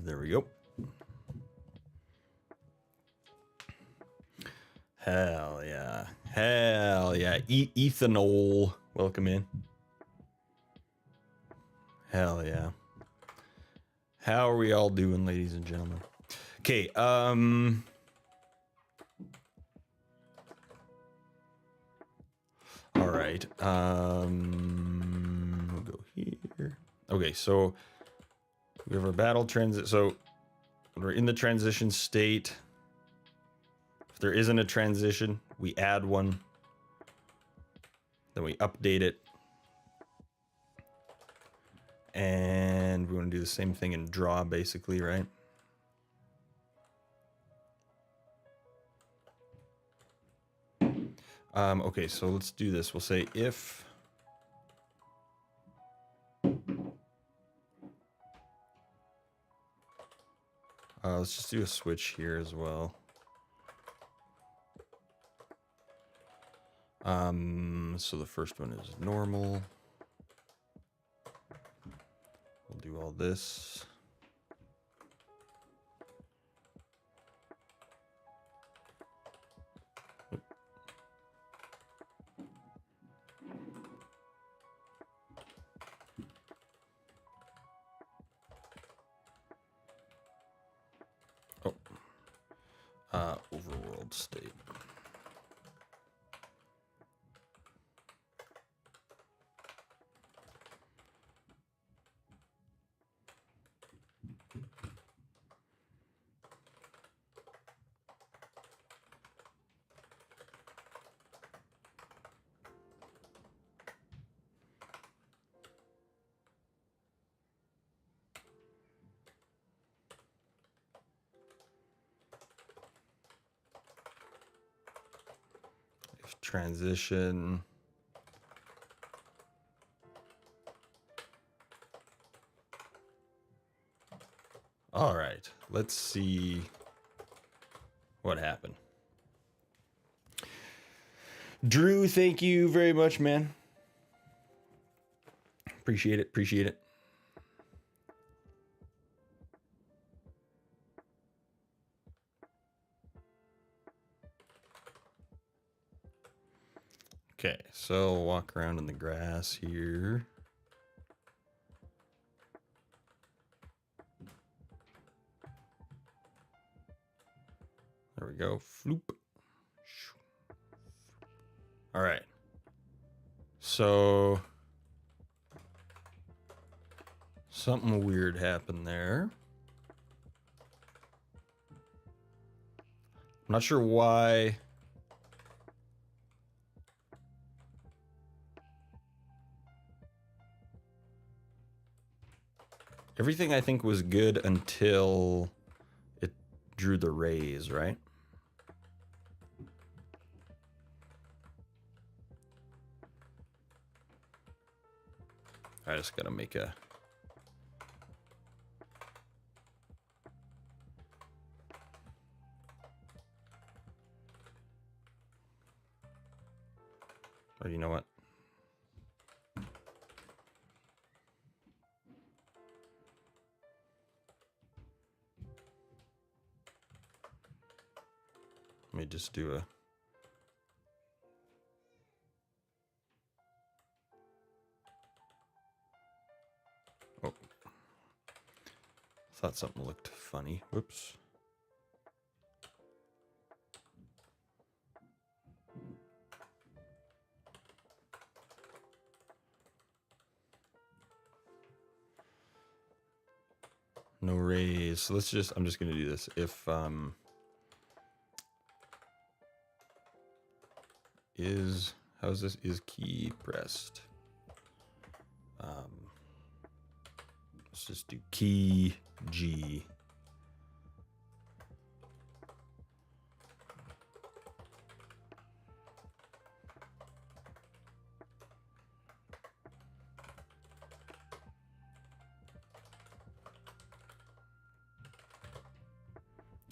There we go. Hell yeah. Hell yeah. Ethanol. Welcome in. Hell yeah. How are we all doing, ladies and gentlemen? Okay, all right. We'll go here. Okay, so we have our battle transit. So we're in the transition state. If there isn't a transition, we add one. Then we update it. And we want to do the same thing in draw, basically, right? Okay, so let's do this. We'll say if let's just do a switch here as well. So the first one is normal. We'll do all this. Overworld state. Transition. All right, let's see what happened. Drew, thank you very much, man. Appreciate it. Appreciate it. Okay, so walk around in the grass here. There we go. Floop. All right. So something weird happened there. I'm not sure why. Everything I think was good until it drew the rays, right? I just gotta make a... Oh, you know what? Let me just do a... Oh. Thought something looked funny. Whoops. No raise. So let's just... I'm just going to do this. If... how's this? Is key pressed? Let's just do key G.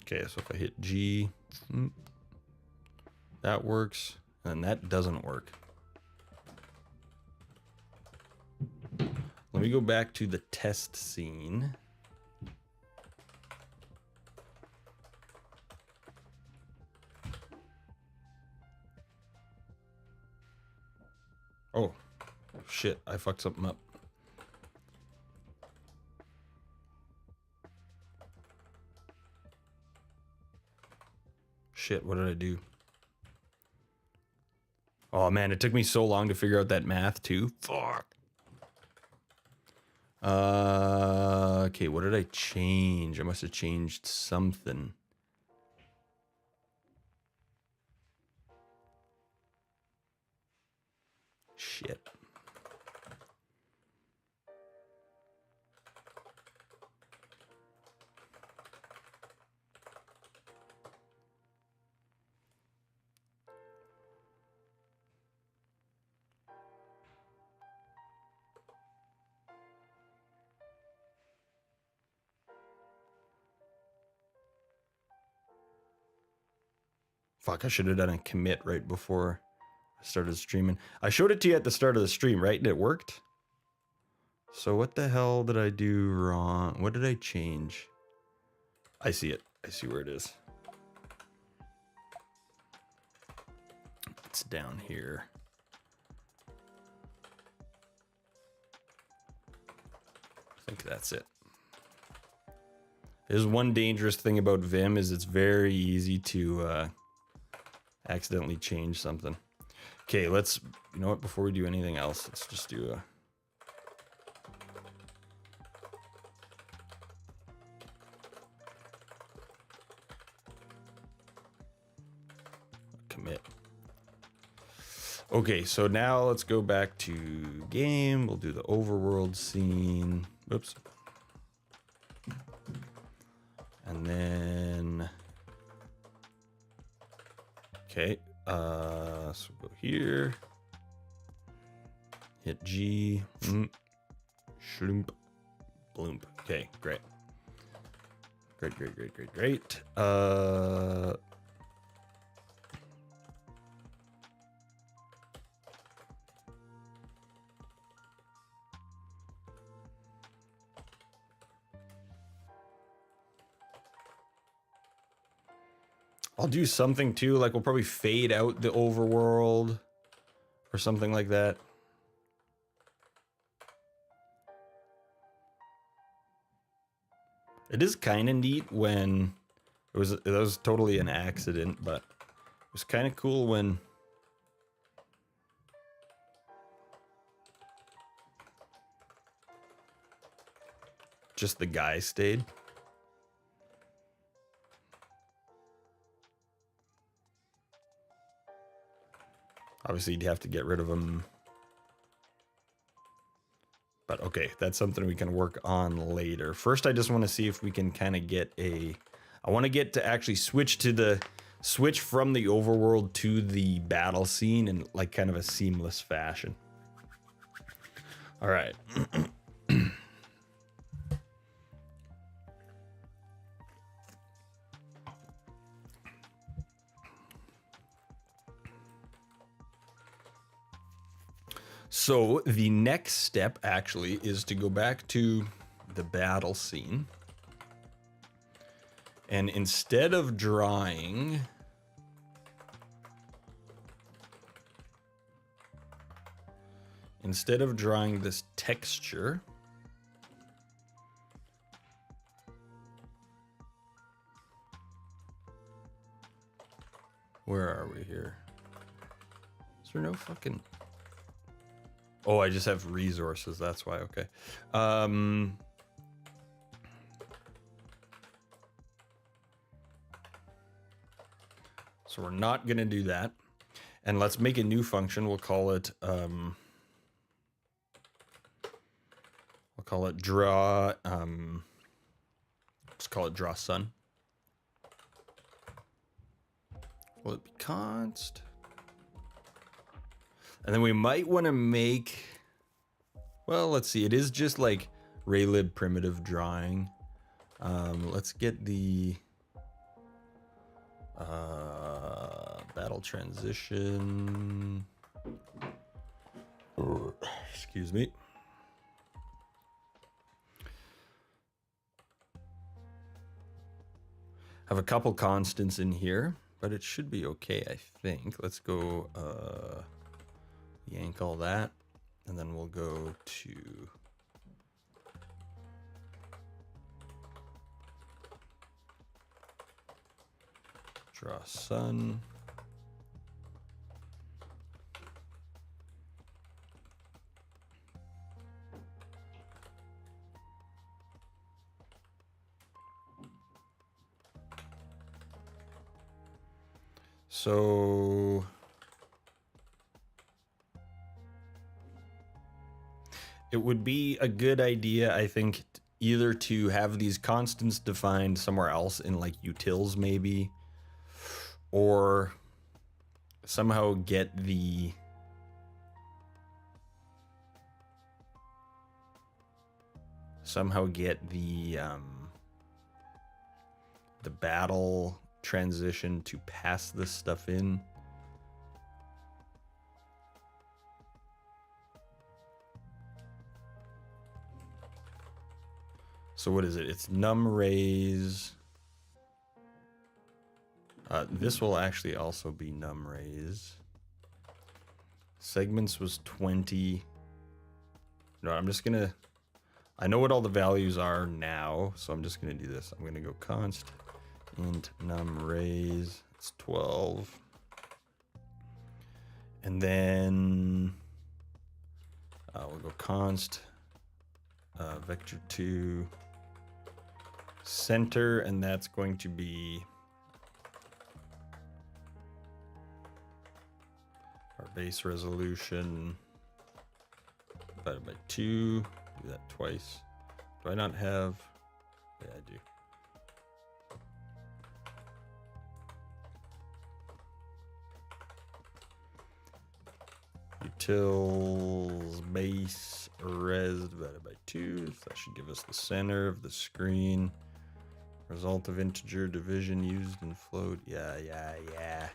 Okay, so if I hit G, that works, and that doesn't work. Let me go back to the test scene. shit, I fucked something up. Shit, what did I do? Oh man, it took me so long to figure out that math too. Fuck. Okay, what did I change? I must have changed something. Shit. Fuck, I should have done a commit right before I started streaming. I showed it to you at the start of the stream, right? And it worked? So what the hell did I do wrong? What did I change? I see it. I see where it is. It's down here. I think that's it. There's one dangerous thing about Vim is it's very easy to accidentally change something. Okay, let's, you know what, before we do anything else, let's just do a commit. Okay, so now let's go back to game. We'll do the overworld scene. Oops. And then, okay, so we'll go here, hit G, shloomp, bloomp. Okay, great. Great. I'll do something too, like we'll probably fade out the overworld or something like that. It is kind of neat when it was totally an accident, but it was kind of cool when just the guy stayed. Obviously, you'd have to get rid of them. But okay, that's something we can work on later. First, I just want to see if we can kind of get a... I want to get to actually switch from the overworld to the battle scene in like kind of a seamless fashion. All right. So the next step actually is to go back to the battle scene. And instead of drawing this texture, where are we here? Is there no fucking... Oh, I just have resources, that's why, okay. So we're not gonna do that. And let's make a new function. We'll call it draw, let's call it draw sun. Will it be const? And then we might want to make, well, let's see. It is just like raylib primitive drawing. Let's get the battle transition. Excuse me. Have a couple constants in here, but it should be okay, I think. Let's go yank all that. And then we'll go to draw sun. So it would be a good idea, I think, either to have these constants defined somewhere else in like utils maybe, or somehow get the battle transition to pass this stuff in. So what is it? It's num raise. This will actually also be num raise. Segments was 20. No, I'm just gonna, I know what all the values are now, so I'm just gonna do this. I'm gonna go const int num raise, it's 12. And then we'll go const vector2 center, and that's going to be our base resolution divided by 2. Do that twice. Do I not have? Yeah, I do. Utils base res divided by 2. So that should give us the center of the screen. Result of integer division used in float. Yeah.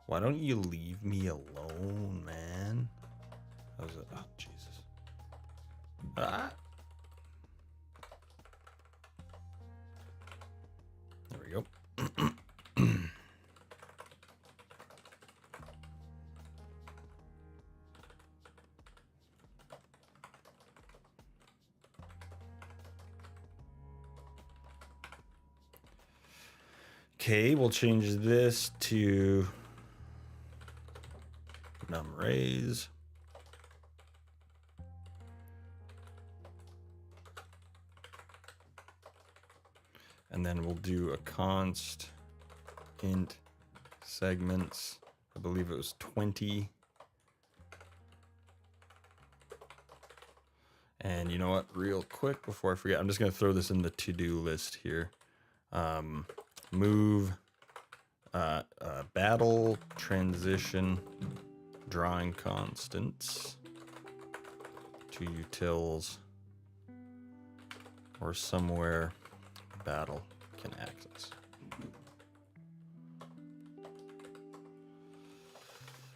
Why don't you leave me alone, man? How's it? Oh, Jesus. There we go. Okay, we'll change this to num raise. And then we'll do a const int segments. I believe it was 20. And you know what, real quick before I forget, I'm just gonna throw this in the to-do list here. Move battle transition drawing constants to utils or somewhere battle can access.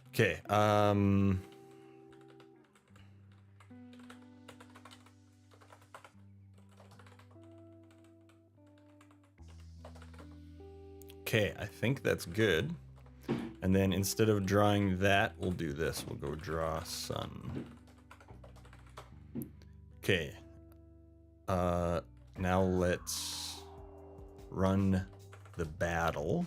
Okay, okay, I think that's good. And then instead of drawing that, we'll do this. We'll go draw sun. Okay. Now let's run the battle.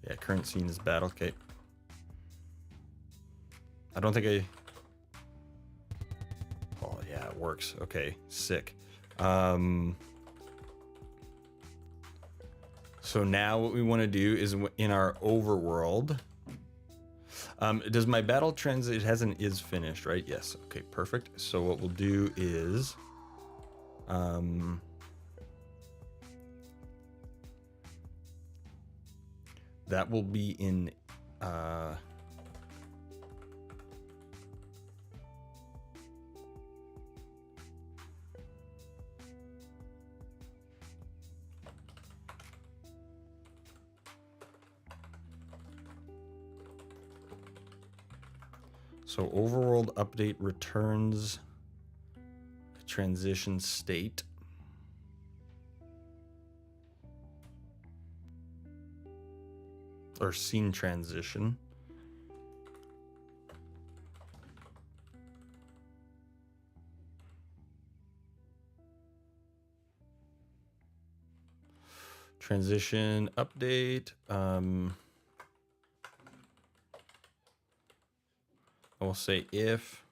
Yeah, current scene is battle. Okay. I don't think I... Oh, yeah, it works. Okay, sick. So now what we want to do is in our overworld. Does my battle transit? It has an is finished, right? Yes. Okay, perfect. So what we'll do is, that will be in, so overworld update returns a transition state. or scene transition. Transition update. We'll say if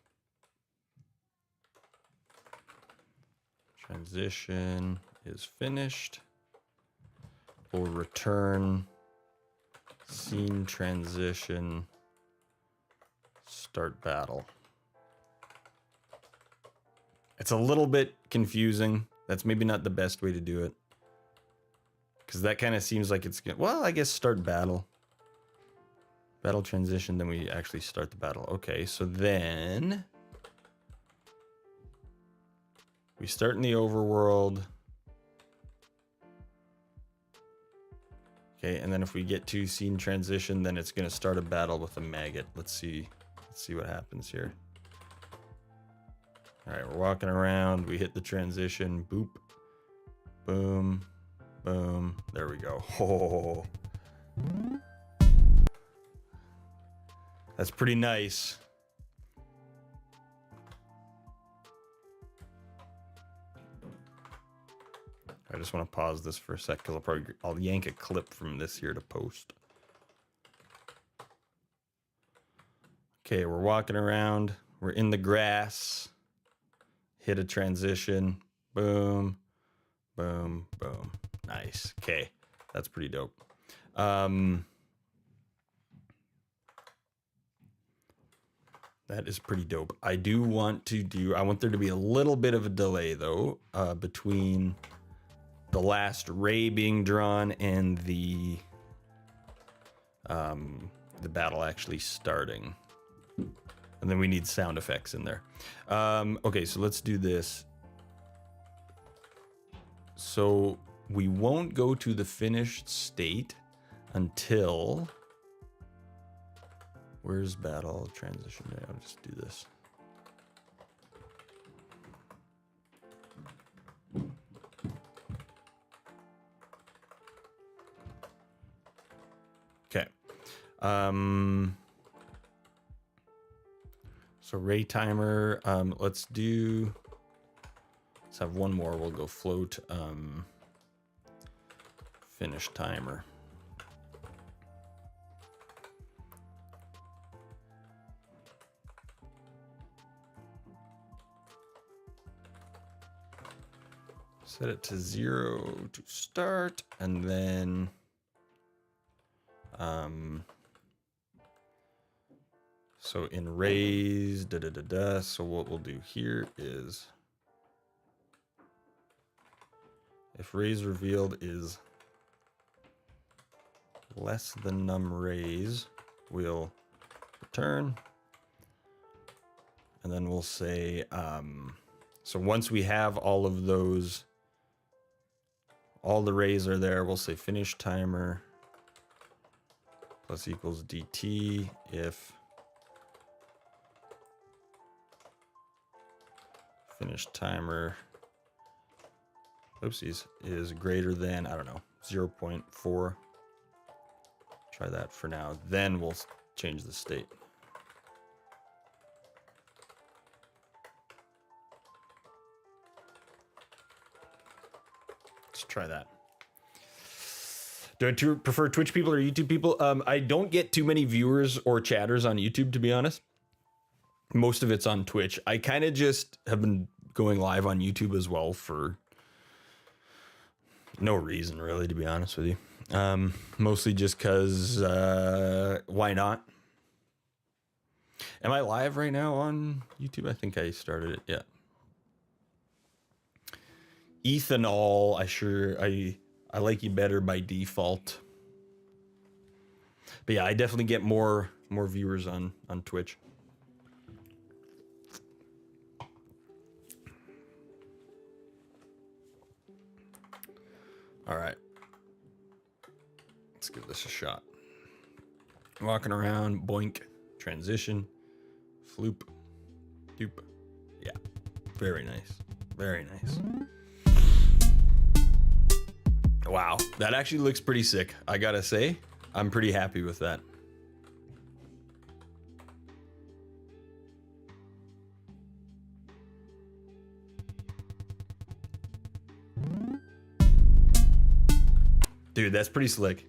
transition is finished, we'll return scene transition start battle. It's a little bit confusing. That's maybe not the best way to do it, because that kind of seems like it's good. Well, I guess start battle. Battle transition, then we actually start the battle. Okay, so then we start in the overworld. Okay, and then if we get to scene transition, then it's gonna start a battle with a maggot. Let's see what happens here. All right, we're walking around. We hit the transition. Boop, boom, boom. There we go. Oh, that's pretty nice. I just want to pause this for a sec because I'll yank a clip from this here to post. Okay, we're walking around. We're in the grass. Hit a transition. Boom, boom, boom. Nice. Okay, that's pretty dope. That is pretty dope. I want there to be a little bit of a delay though, between the last ray being drawn and the battle actually starting. And then we need sound effects in there. Okay, so let's do this. So we won't go to the finished state until... Where's battle transition? I'll just do this. Okay. So ray timer. Let's have one more. We'll go float. Finish timer. Set it to 0 to start, and then so in raise, so what we'll do here is if raise revealed is less than num raise, we'll return, and then we'll say so once we have all of those, all the rays are there, we'll say finish timer plus equals DT if finish timer, oopsies, is greater than, I don't know, 0.4. Try that for now. Then we'll change the state. Let's try that. Do I prefer Twitch people or YouTube people? I don't get too many viewers or chatters on YouTube, to be honest. Most of it's on Twitch. I kind of just have been going live on YouTube as well for no reason, really, to be honest with you. Mostly just because why not? Am I live right now on YouTube? I think I started it. Yeah. Ethanol, I like you better by default. But yeah, I definitely get more viewers on Twitch. All right. Let's give this a shot. Walking around, boink, transition, floop, doop. Yeah, very nice. Very nice. Wow, that actually looks pretty sick, I gotta say. I'm pretty happy with that. Dude, that's pretty slick.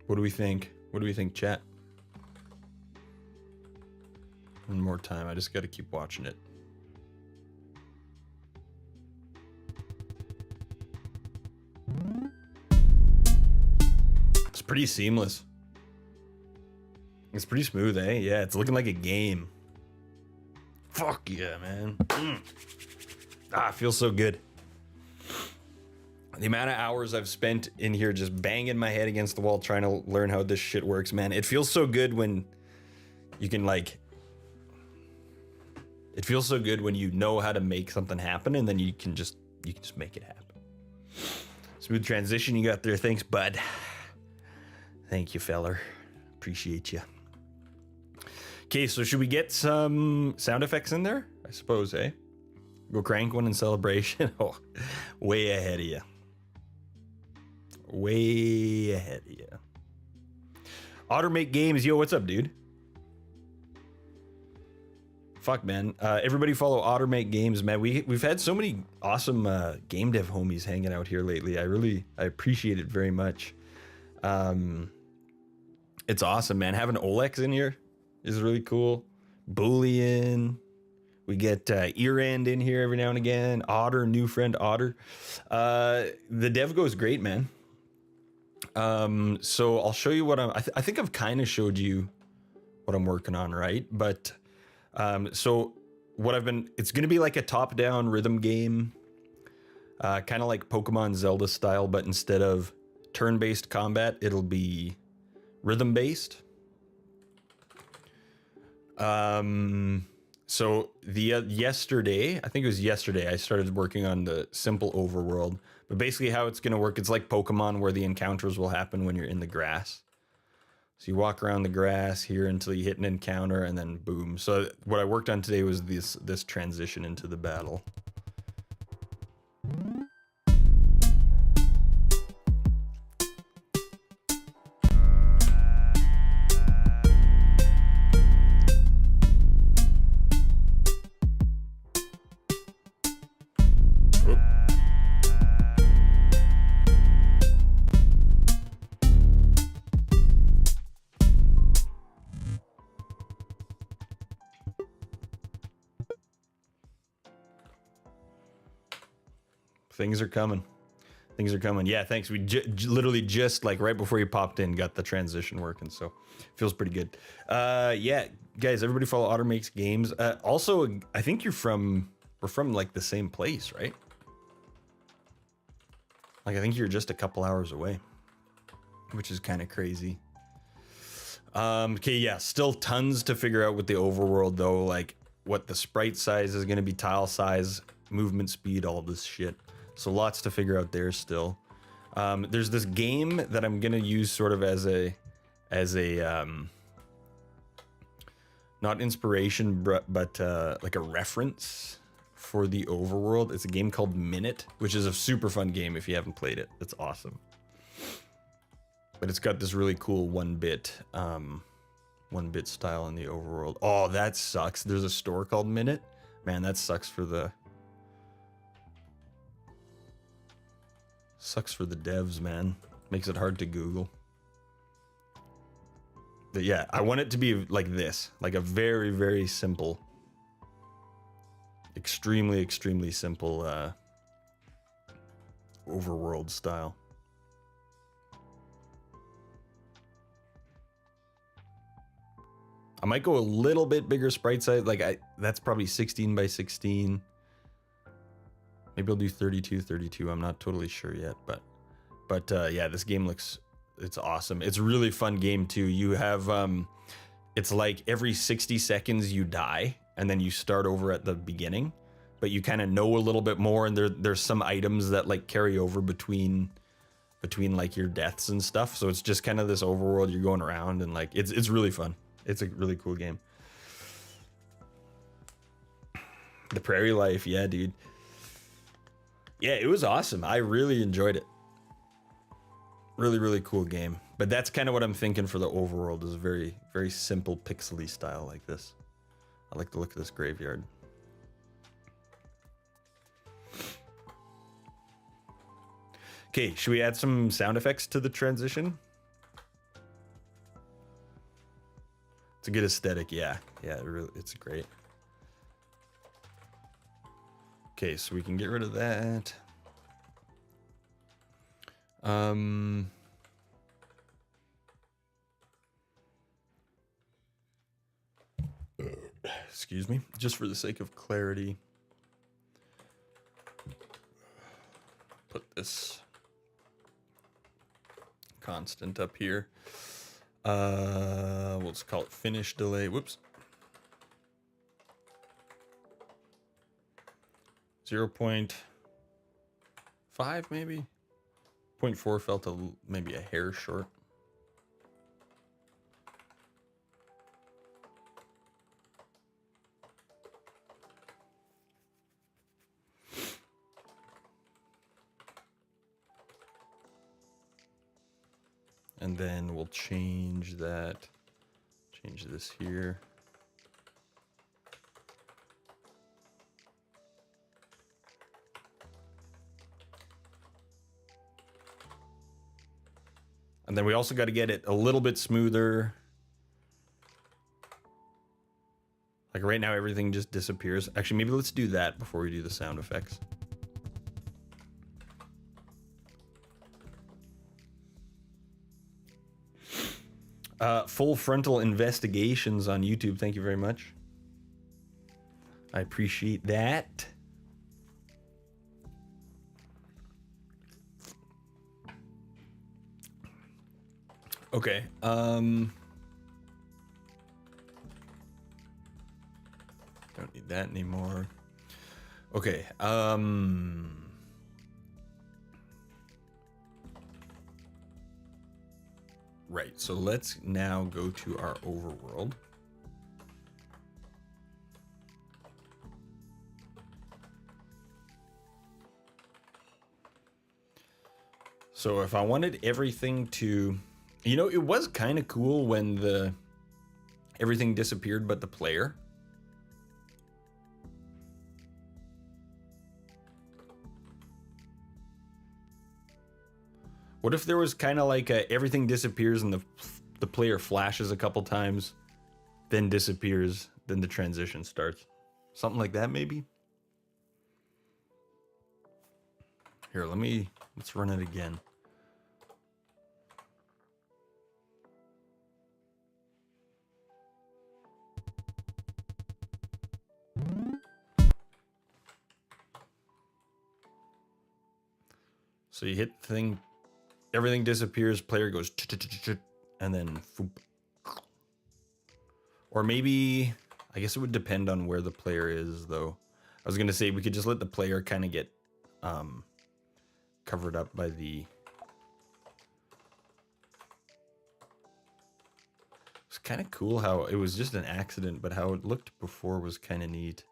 What do we think? What do we think, chat? One more time. I just got to keep watching it. It's pretty seamless. It's pretty smooth, eh? Yeah, it's looking like a game. Fuck yeah, man. Ah, it feels so good. The amount of hours I've spent in here just banging my head against the wall trying to learn how this shit works, man. It feels so good when you can like... It feels so good when you know how to make something happen and then you can just make it happen. Smooth transition you got there. Thanks, bud. Thank you, feller. Appreciate you. Okay, so should we get some sound effects in there? I suppose, eh? Go crank one in celebration. Oh, way ahead of you. Way ahead of you. Ottermake Games. Yo, what's up, dude? Fuck, man. Everybody follow Ottermake Games, man. We've had so many awesome game dev homies hanging out here lately. I appreciate it very much. It's awesome, man. Having Olex in here is really cool. Boolean. We get Earend in here every now and again. Otter, new friend Otter. The dev goes great, man. So I'll show you what I think I've kind of showed you what I'm working on, right? But so what it's going to be like a top-down rhythm game, kind of like Pokemon Zelda style, but instead of turn-based combat, it'll be rhythm-based. So yesterday, I think it was yesterday, I started working on the simple overworld. But basically how it's going to work, it's like Pokemon where the encounters will happen when you're in the grass. So you walk around the grass here until you hit an encounter and then boom. So what I worked on today was this transition into the battle. Things are coming. Things are coming. Yeah, thanks. We literally just like right before you popped in, got the transition working. So feels pretty good. Yeah, guys, everybody follow Ottermakes Games. Also, I think we're from like the same place, right? Like, I think you're just a couple hours away, which is kind of crazy. Okay, yeah, still tons to figure out with the overworld though. Like what the sprite size is going to be, tile size, movement speed, all this shit. So lots to figure out there still. There's this game that I'm gonna use sort of as a not inspiration, but like a reference for the overworld. It's a game called Minute, which is a super fun game if you haven't played it. It's awesome. But it's got this really cool one-bit style in the overworld. Oh, that sucks. There's a store called Minute. Man, that sucks for the devs, man. Makes it hard to Google. But yeah, I want it to be like this, like a very, very simple, extremely, extremely simple overworld style. I might go a little bit bigger sprite size. Like that's probably 16 by 16. Maybe I'll do 32. I'm not totally sure yet, but yeah, this game it's awesome. It's a really fun game too. You have it's like every 60 seconds you die and then you start over at the beginning, but you kind of know a little bit more, and there's some items that like carry over between like your deaths and stuff. So it's just kind of this overworld you're going around, and like it's really fun. It's a really cool game. The Prairie Life, yeah, dude. Yeah, it was awesome. I really enjoyed it. Really, really cool game. But that's kind of what I'm thinking for the overworld, is a very, very simple pixely style like this. I like the look of this graveyard. Okay, should we add some sound effects to the transition? It's a good aesthetic, yeah. Yeah, it's great. Okay, so we can get rid of that. Excuse me, just for the sake of clarity. Put this constant up here. We'll just call it finish delay. Whoops. 0.5 maybe. 0.4 felt maybe a hair short. And then we'll change that. Change this here. And then we also got to get it a little bit smoother. Like right now, everything just disappears. Actually, maybe let's do that before we do the sound effects. Full Frontal Investigations on YouTube. Thank you very much. I appreciate that. Okay. Don't need that anymore. Okay. Right. So let's now go to our overworld. So if I wanted everything to, you know, it was kind of cool when everything disappeared but the player. What if there was kind of like everything disappears and the player flashes a couple times, then disappears, then the transition starts? Something like that, maybe? Here, let's run it again. So you hit the thing, everything disappears, player goes, and then, or maybe, I guess it would depend on where the player is, though. I was gonna say we could just let the player kind of get covered up by the. It's kind of cool how it was just an accident, but how it looked before was kind of neat.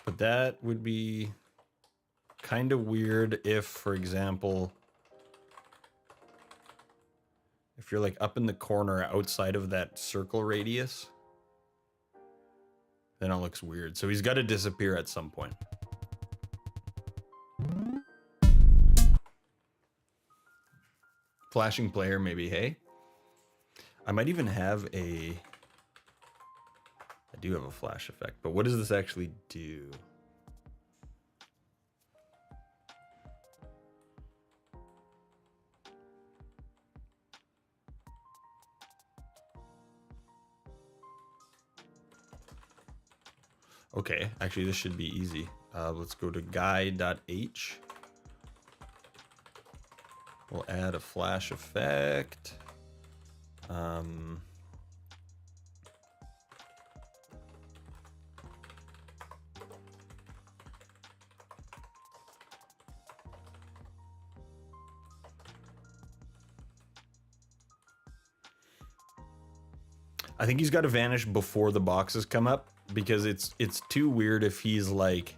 But that would be kind of weird if, for example, if you're like up in the corner outside of that circle radius, then it looks weird. So he's got to disappear at some point. Flashing player, maybe, hey? I might even have a... I do have a flash effect, but what does this actually do? Okay, actually this should be easy. Let's go to guy.h. We'll add a flash effect. I think he's got to vanish before the boxes come up, because it's too weird if he's like,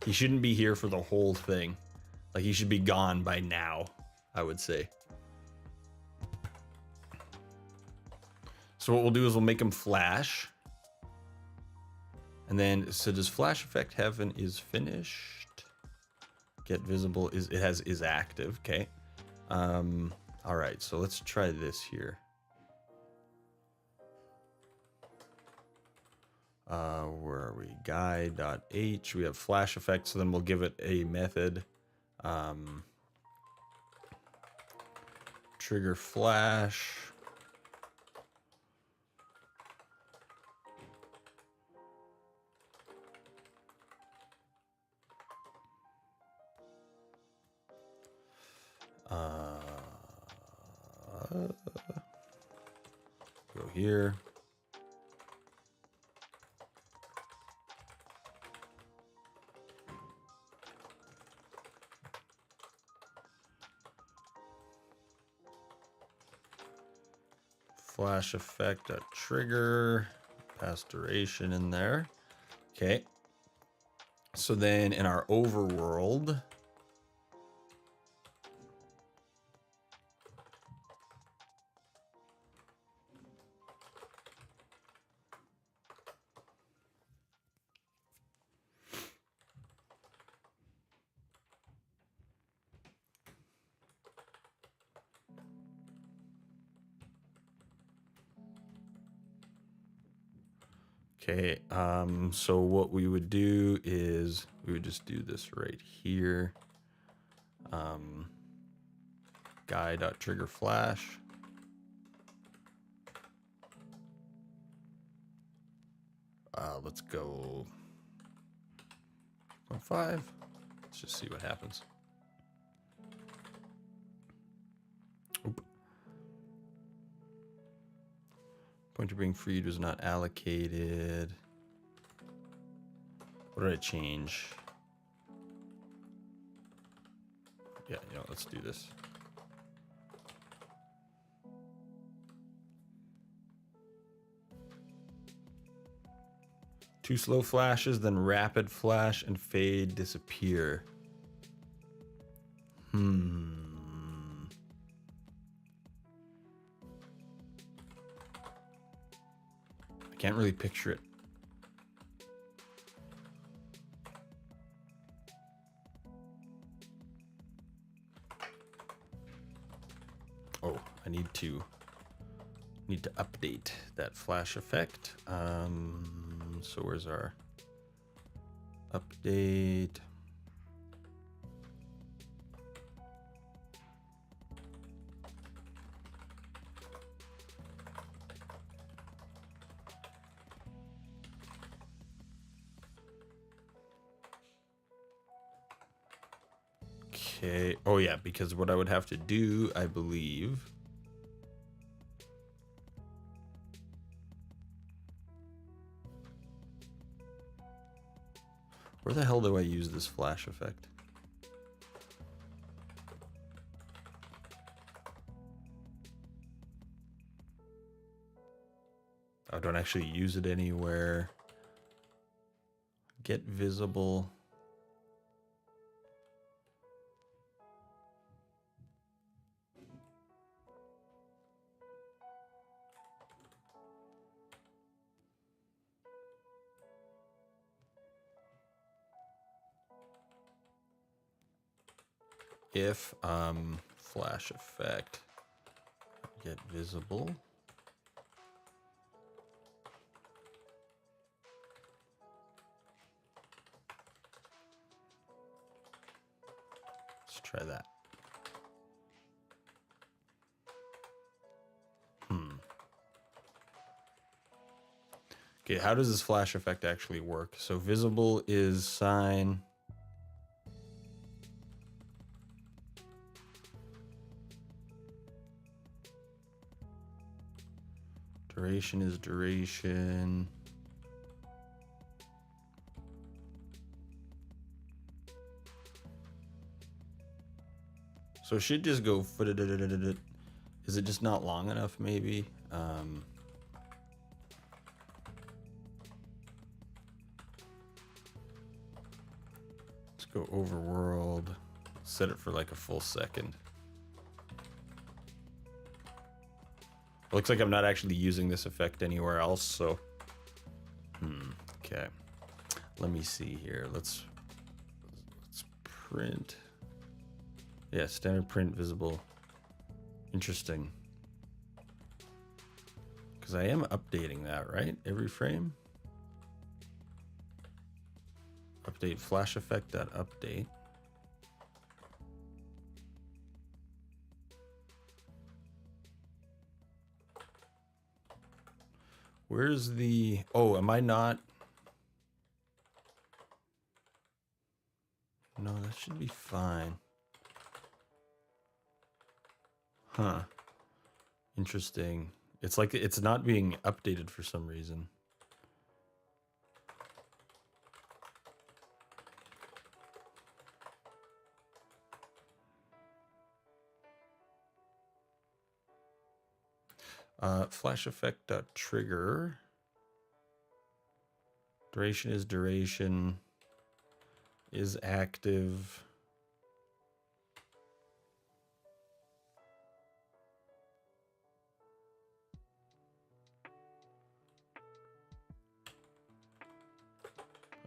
he shouldn't be here for the whole thing. Like, he should be gone by now, I would say. So what we'll do is we'll make him flash. And then, so does flash effect have an is finished? Get visible is, it has is active, okay. All right, so let's try this here. Where are we? Guy.h, we have flash effect, so then we'll give it a method. Trigger flash. Go here. Flash effect trigger, pass duration in there. Okay. So then in our overworld, okay, so what we would do is we would just do this right here. Guy.trigger flash. Let's go 0.5. Let's just see what happens. Oop. Pointer being freed was not allocated. What did I change? Yeah, you know, let's do this. Two slow flashes, then rapid flash and fade disappear. I can't really picture it. Oh, I need to update that flash effect. So where's our update? Okay. Oh yeah, because what I would have to do, I believe, where the hell do I use this flash effect? I don't actually use it anywhere. Get visible. If flash effect get visible. Let's try that. Okay, how does this flash effect actually work? So visible is sign. Duration is duration. So it should just go. Is it just not long enough? Maybe. go overworld. Set it for like a full second. Looks like I'm not actually using this effect anywhere else, so. Okay. Let me see here. Let's print. Yeah, standard print visible. Interesting. Because I am updating that, right? Every frame. Update flash effect that update. Where's the, oh, am I not? No, that should be fine. Huh. Interesting. It's like it's not being updated for some reason. Flash effect trigger. Duration is duration. Is active.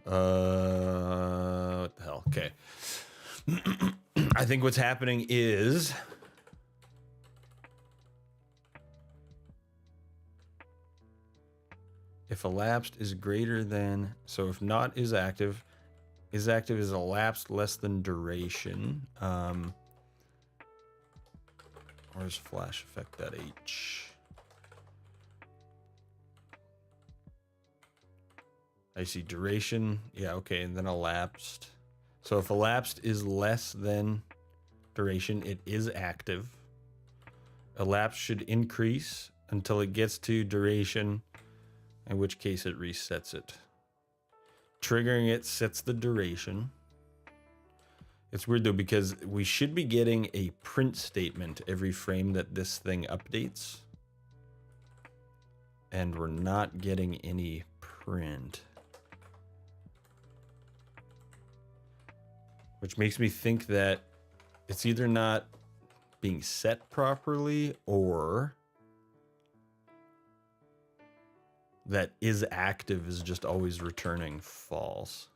What the hell? Okay. I think what's happening is if elapsed is greater than, so if not is active is elapsed less than duration. Where's flash effect.h? I see duration. Yeah, okay, and then elapsed. So if elapsed is less than duration, it is active. Elapsed should increase until it gets to duration, in which case it resets it. Triggering it sets the duration. It's weird though, because we should be getting a print statement every frame that this thing updates. And we're not getting any print. Which makes me think that it's either not being set properly or that is active is just always returning false.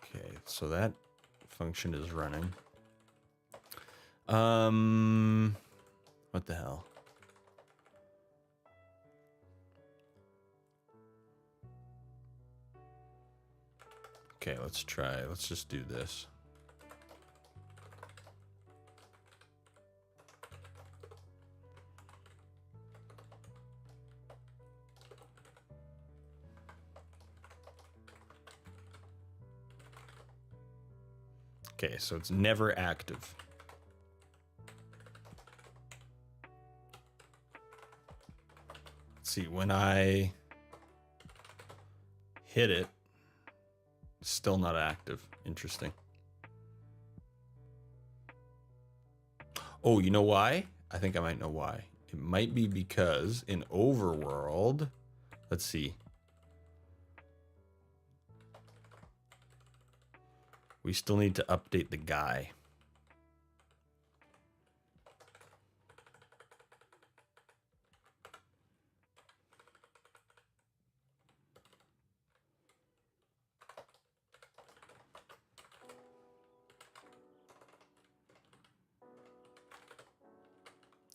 Okay, so that function is running. What the hell? Okay, let's try. Let's just do this. Okay, so it's never active. Let's see, when I hit it, still not active. Interesting. Oh, you know why? I think I might know why. It might be because in overworld, let's see. We still need to update the guy.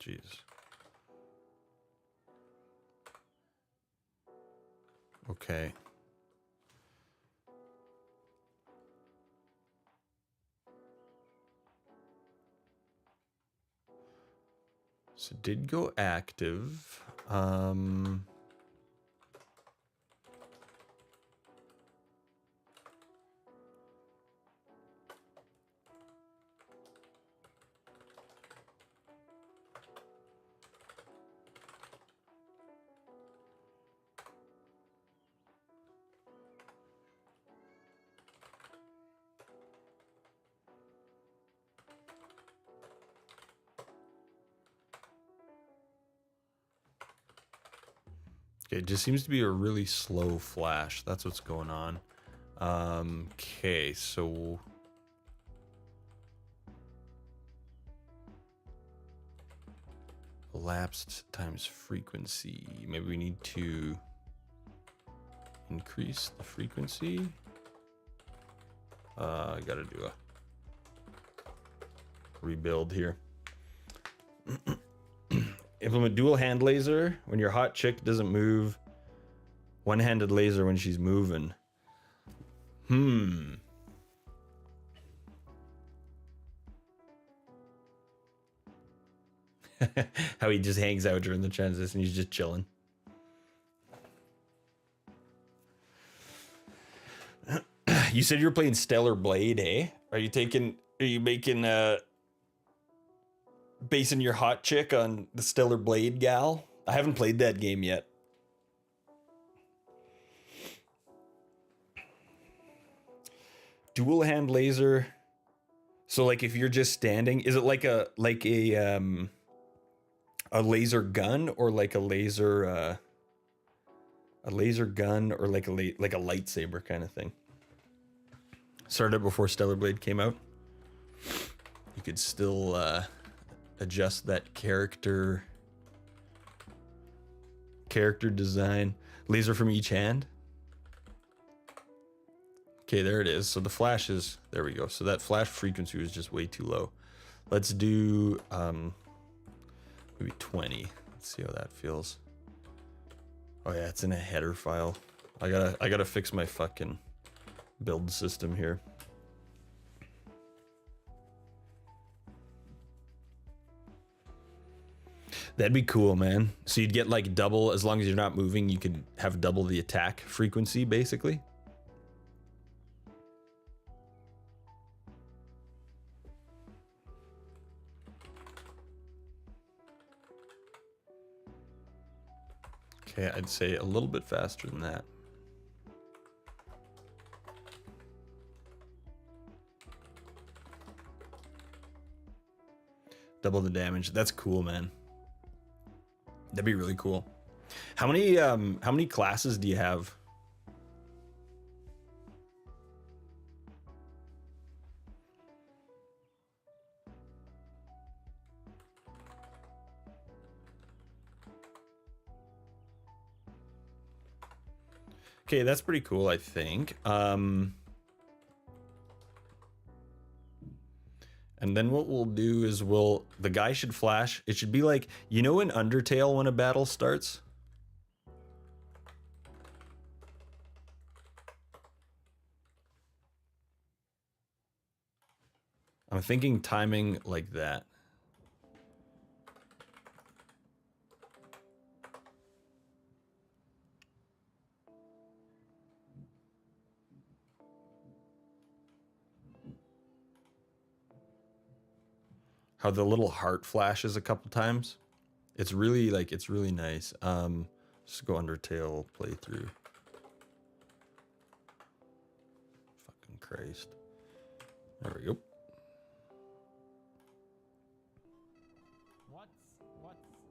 Jeez. Okay. So it did go active. Okay, it just seems to be a really slow flash. That's what's going on. Okay, so elapsed times frequency. Maybe we need to increase the frequency. I gotta do a rebuild here. Implement dual hand laser when your hot chick doesn't move. One-handed laser when she's moving. How he just hangs out during the transition. He's just chilling. You said you were playing Stellar Blade, eh? Are you making basing your hot chick on the Stellar Blade gal? I haven't played that game yet. Dual hand laser. So like if you're just standing, is it like a laser gun or like a laser gun or like a lightsaber kind of thing? Started before Stellar Blade came out. You could still adjust that character design. Laser from each hand. Okay, there it is. So the flash is, there we go. So that flash frequency was just way too low. Let's do maybe 20. Let's see how that feels. Oh yeah, it's in a header file. I gotta fix my fucking build system here. That'd be cool, man. So you'd get like double, as long as you're not moving, you could have double the attack frequency, basically. Okay, I'd say a little bit faster than that. Double the damage. That's cool, man. That'd be really cool. How many classes do you have? Okay, that's pretty cool, I think. And then what we'll do is the guy should flash. It should be like, you know in Undertale when a battle starts? I'm thinking timing like that. How the little heart flashes a couple times. It's really nice. Just go Undertale playthrough. Fucking Christ. There we go. What's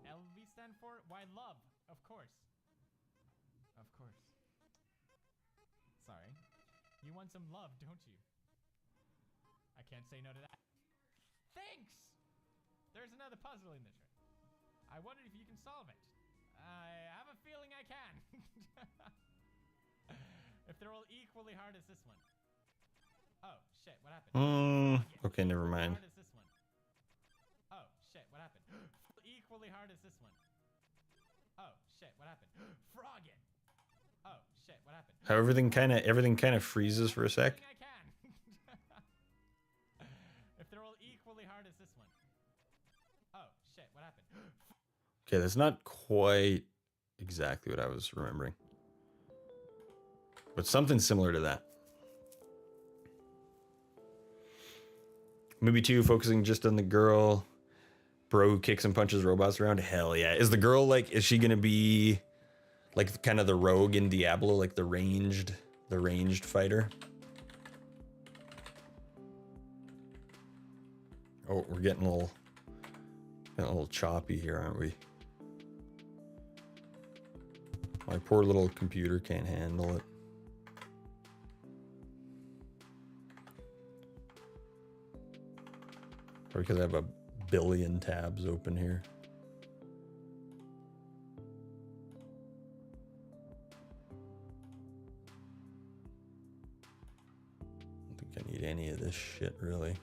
LV stand for? Why love, of course. Of course. Sorry. You want some love, don't you? I can't say no to that. Thanks! There's another puzzle in this room. I wondered if you can solve it. I have a feeling I can. If they're all equally hard as this one. Oh, shit, what happened? Okay, never mind. Hard as this one. Oh, shit, what happened? Equally hard as this one. Oh, shit, what happened? Frog it! Oh, shit, what happened? How everything kind of freezes for a sec. I can. If they're all equally hard as this one. Oh, shit, what happened? Okay, that's not quite exactly what I was remembering. But something similar to that. Movie 2 focusing just on the girl. Bro who kicks and punches robots around. Hell yeah. Is the girl like, is she gonna be like kind of the rogue in Diablo, like the ranged fighter? Oh, we're getting a little choppy here, aren't we? My poor little computer can't handle it. because I have a billion tabs open here. I don't think I need any of this shit, really.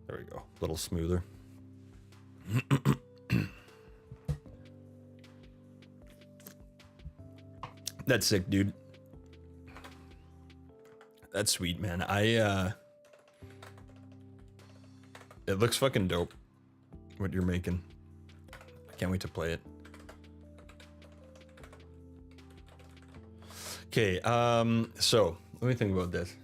There we go. A little smoother. That's sick, dude. That's sweet, man. It looks fucking dope what you're making. I can't wait to play it. Okay, so let me think about this.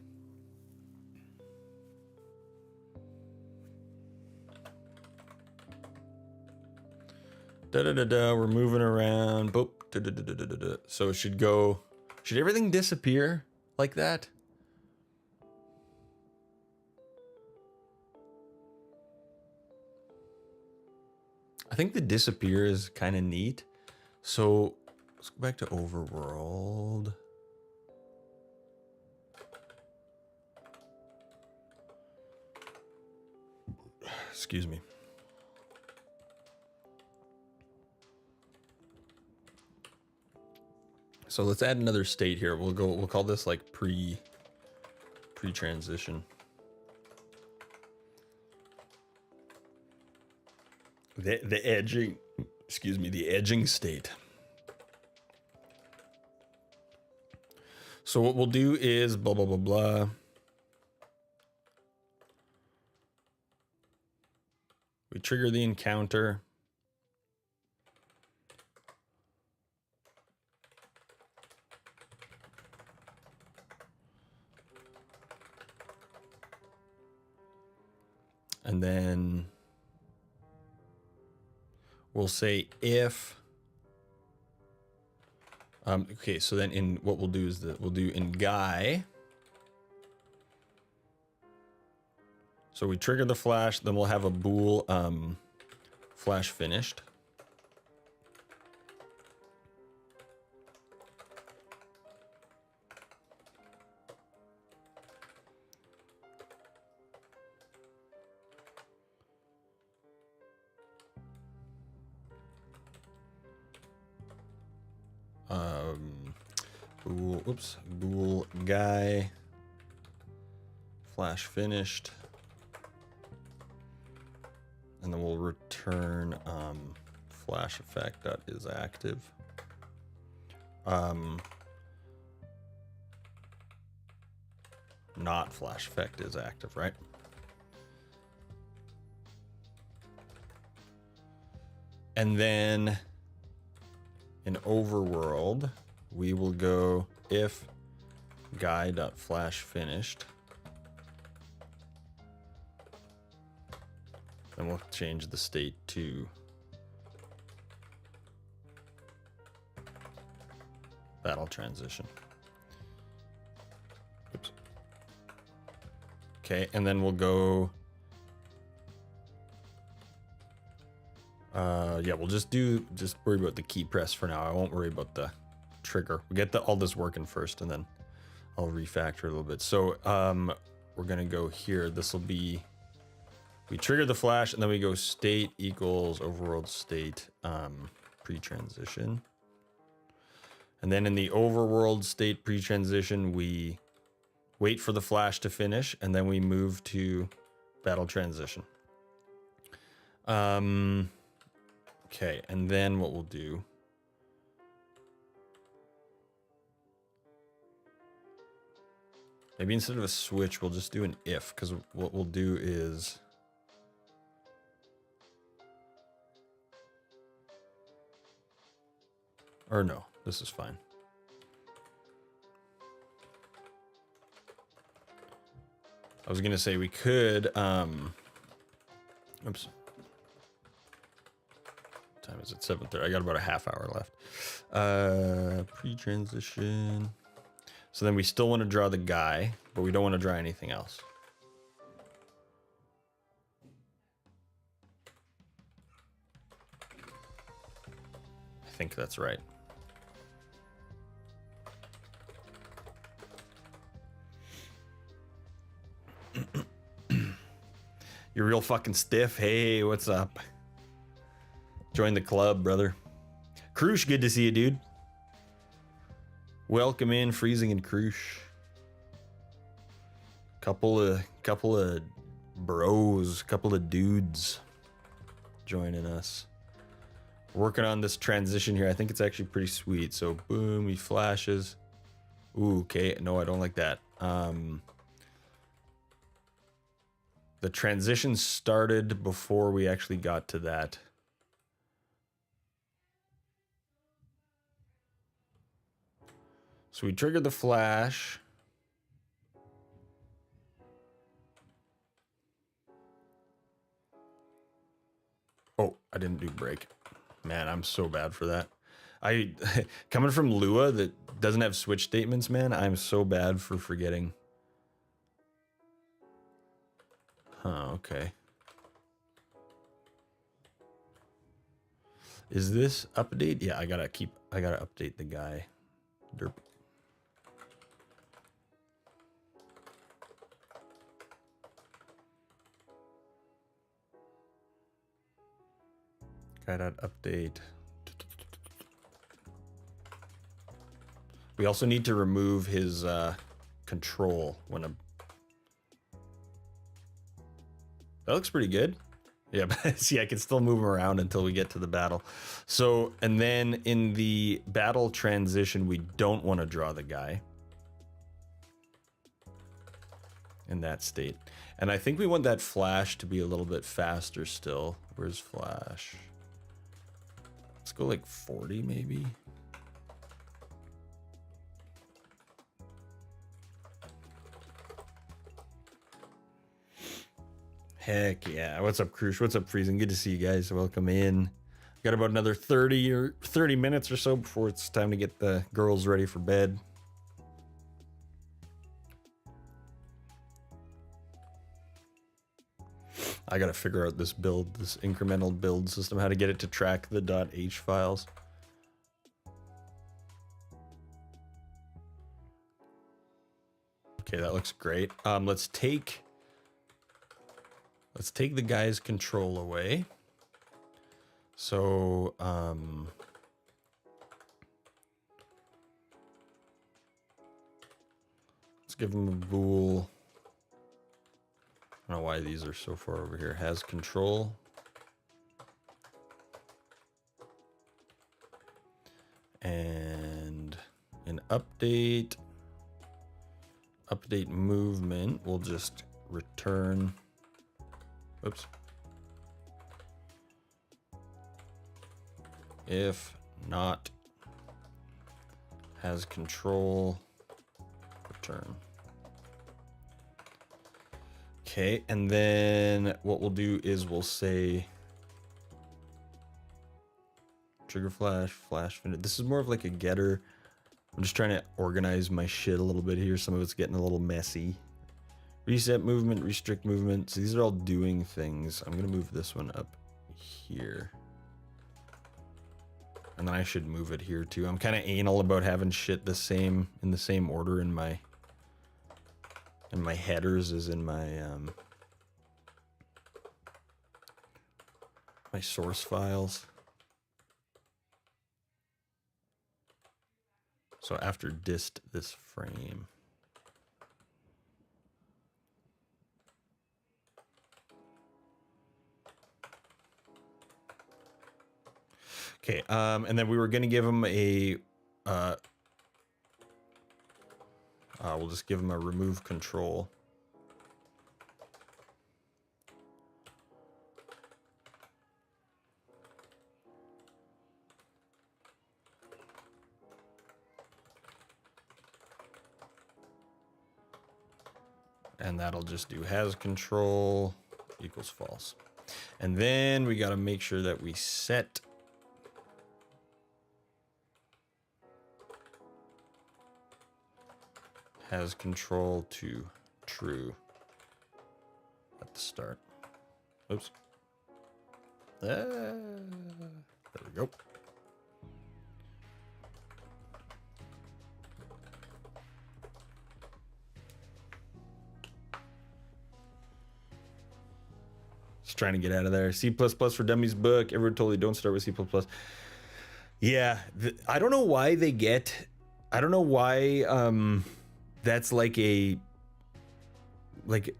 We're moving around. Boop. So it should go. Should everything disappear like that? I think the disappear is kind of neat. So let's go back to overworld. Excuse me. So let's add another state here. We'll call this like pre-transition. The edging, excuse me, the edging state. So what we'll do is blah, blah, blah, blah. We trigger the encounter. And then we'll say if, okay, so then in what we'll do is that we'll do in guy. So we trigger the flash, then we'll have a bool flash finished. Bool guy flash finished, and then we'll return flash effect that is active. Not flash effect is active, right? And then in overworld, we will go if guy.flash finished. Then we'll change the state to battle transition. Oops. Okay, and then we'll go. Yeah, we'll just worry about the key press for now. I won't worry about the trigger. We'll get all this working first, and then I'll refactor a little bit. So we're gonna go here. This will be, we trigger the flash, and then we go state equals overworld state pre-transition. And then in the overworld state pre-transition, we wait for the flash to finish, and then we move to battle transition. Okay, and then what we'll do, maybe instead of a switch, we'll just do an if, because what we'll do is, or no, this is fine. I was gonna say we could, oops. Time is it? 7:30. I got about a half hour left. Pre-transition. So then we still want to draw the guy, but we don't want to draw anything else. I think that's right. You're real fucking stiff. Hey, what's up? Join the club, brother. Krush, good to see you, dude. Welcome in, Freezing and Krush. Couple of bros, couple of dudes joining us. Working on this transition here. I think it's actually pretty sweet. So boom, he flashes. Ooh, okay. No, I don't like that. The transition started before we actually got to that. So we triggered the flash. Oh, I didn't do break. Man, I'm so bad for that. Coming from Lua that doesn't have switch statements, man, I'm so bad for forgetting. Huh, okay. Is this update? Yeah, I gotta update the guy. Derp. Guy.update. We also need to remove his control when a... That looks pretty good. Yeah, but see, I can still move him around until we get to the battle. So, and then in the battle transition, we don't want to draw the guy in that state. And I think we want that flash to be a little bit faster still. Where's flash? Let's go like 40 maybe. Heck yeah. What's up, Krush? What's up, Freezing? Good to see you guys. Welcome in. Got about another 30 minutes or so before it's time to get the girls ready for bed. I gotta figure out this build, this incremental build system, how to get it to track the .h files. Okay, that looks great. Let's take the guy's control away. So, let's give him a bool. I don't know why these are so far over here. Has control. And an update movement, we'll just return. Oops. If not has control, return. Okay, and then what we'll do is we'll say trigger flash, flash finish. This is more of like a getter. I'm just trying to organize my shit a little bit here. Some of it's getting a little messy. Reset movement, restrict movement. So these are all doing things. I'm gonna move this one up here. And then I should move it here too. I'm kind of anal about having shit in the same order in my headers as in my my source files. So after dist this frame. Okay, and then we were going to give him a, we'll just give him a remove control. And that'll just do has control equals false. And then we got to make sure that we set has control to true at the start. Oops. There we go. Just trying to get out of there. C++ for Dummies book. Everyone told you don't start with C++. Yeah, I don't know why they get. I don't know why that's like a like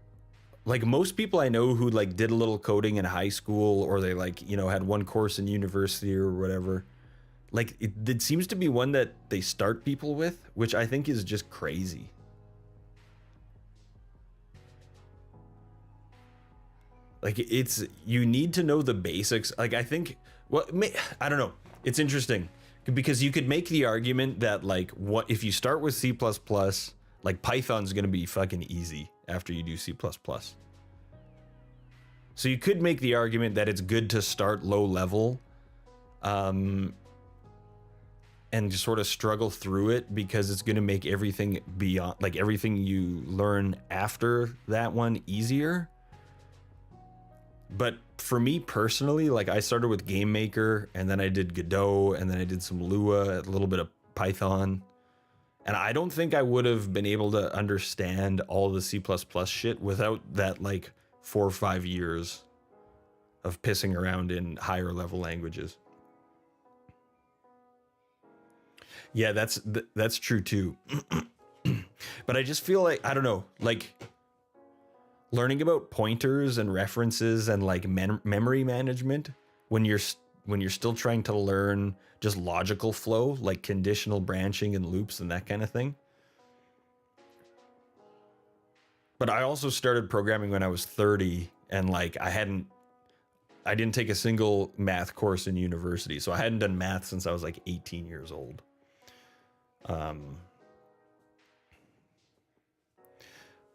most people I know who like did a little coding in high school, or they like, you know, had one course in university or whatever. Like it seems to be one that they start people with, which I think is just crazy. Like it's, you need to know the basics. Like I think, well, I don't know. It's interesting because you could make the argument that like, what if you start with C++, like Python's going to be fucking easy after you do C++. So you could make the argument that it's good to start low level, and just sort of struggle through it, because it's going to make everything beyond, like everything you learn after that one, easier. But for me personally, like I started with Game Maker, and then I did Godot, and then I did some Lua, a little bit of Python. And I don't think I would have been able to understand all the C++ shit without that like 4 or 5 years of pissing around in higher level languages. Yeah, that's true too. But I just feel like, I don't know, like learning about pointers and references and like memory management when you're still trying to learn just logical flow, like conditional branching and loops and that kind of thing. But I also started programming when I was 30, and like I didn't take a single math course in university, so I hadn't done math since I was like 18 years old.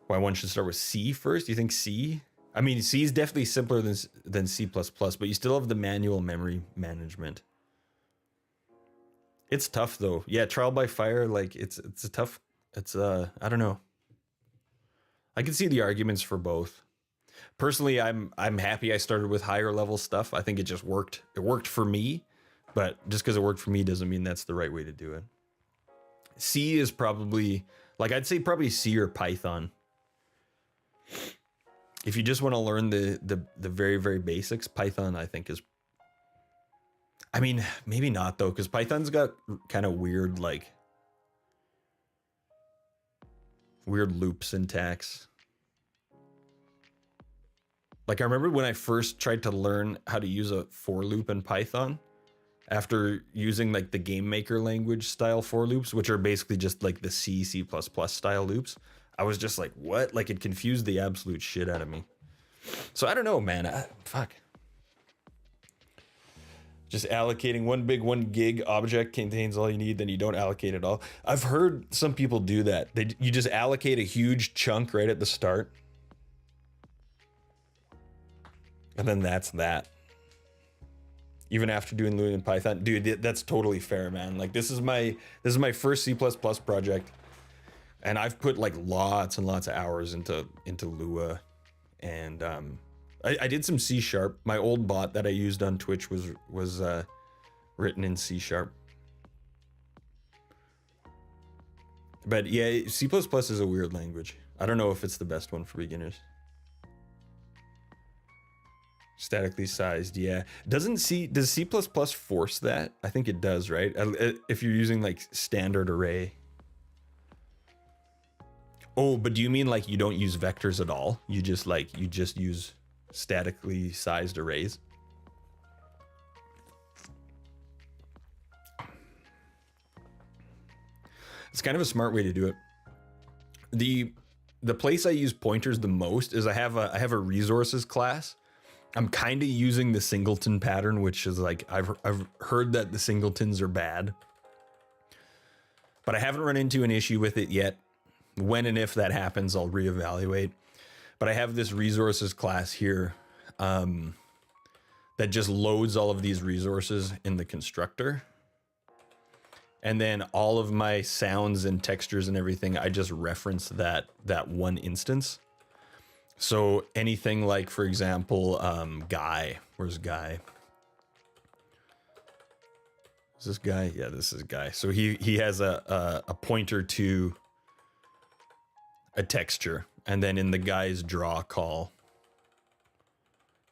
Why one should start with C first? Do you think C? I mean, C is definitely simpler than C++, but you still have the manual memory management. It's tough though. Yeah, trial by fire, like it's a tough, I don't know. I can see the arguments for both. Personally, I'm happy I started with higher level stuff. I think it just worked. It worked for me, but just because it worked for me doesn't mean that's the right way to do it. C is probably, like I'd say probably C or Python. If you just want to learn the very, very basics, Python I think is, I mean, maybe not though, because Python's got kind of weird, like weird loop syntax. Like I remember when I first tried to learn how to use a for loop in Python, after using like the Game Maker language style for loops, which are basically just like the C++ style loops, I was just like, what? Like it confused the absolute shit out of me. So I don't know, man. Fuck. Just allocating 1 gig object contains all you need, then you don't allocate it all. I've heard some people do that. You just allocate a huge chunk right at the start, and then that's that. Even after doing Lua and Python, dude, that's totally fair, man. Like this is my first C++ project, and I've put like lots and lots of hours into Lua, and I did some C#. My old bot that I used on Twitch was written in C#. But yeah, C++ is a weird language. I don't know if it's the best one for beginners. Statically sized, yeah. Does C++ force that? I think it does, right? If you're using like standard array. Oh, but do you mean like you don't use vectors at all? You just use statically sized arrays? It's kind of a smart way to do it. The place I use pointers the most is I have a resources class. I'm kind of using the singleton pattern, which is like, I've heard that the singletons are bad, but I haven't run into an issue with it yet. When and if that happens, I'll reevaluate. But I have this resources class here that just loads all of these resources in the constructor. And then all of my sounds and textures and everything, I just reference that one instance. So anything like, for example, Guy. Where's Guy? Is this Guy? Yeah, this is Guy. So he has a pointer to a texture, and then in the Guy's draw call,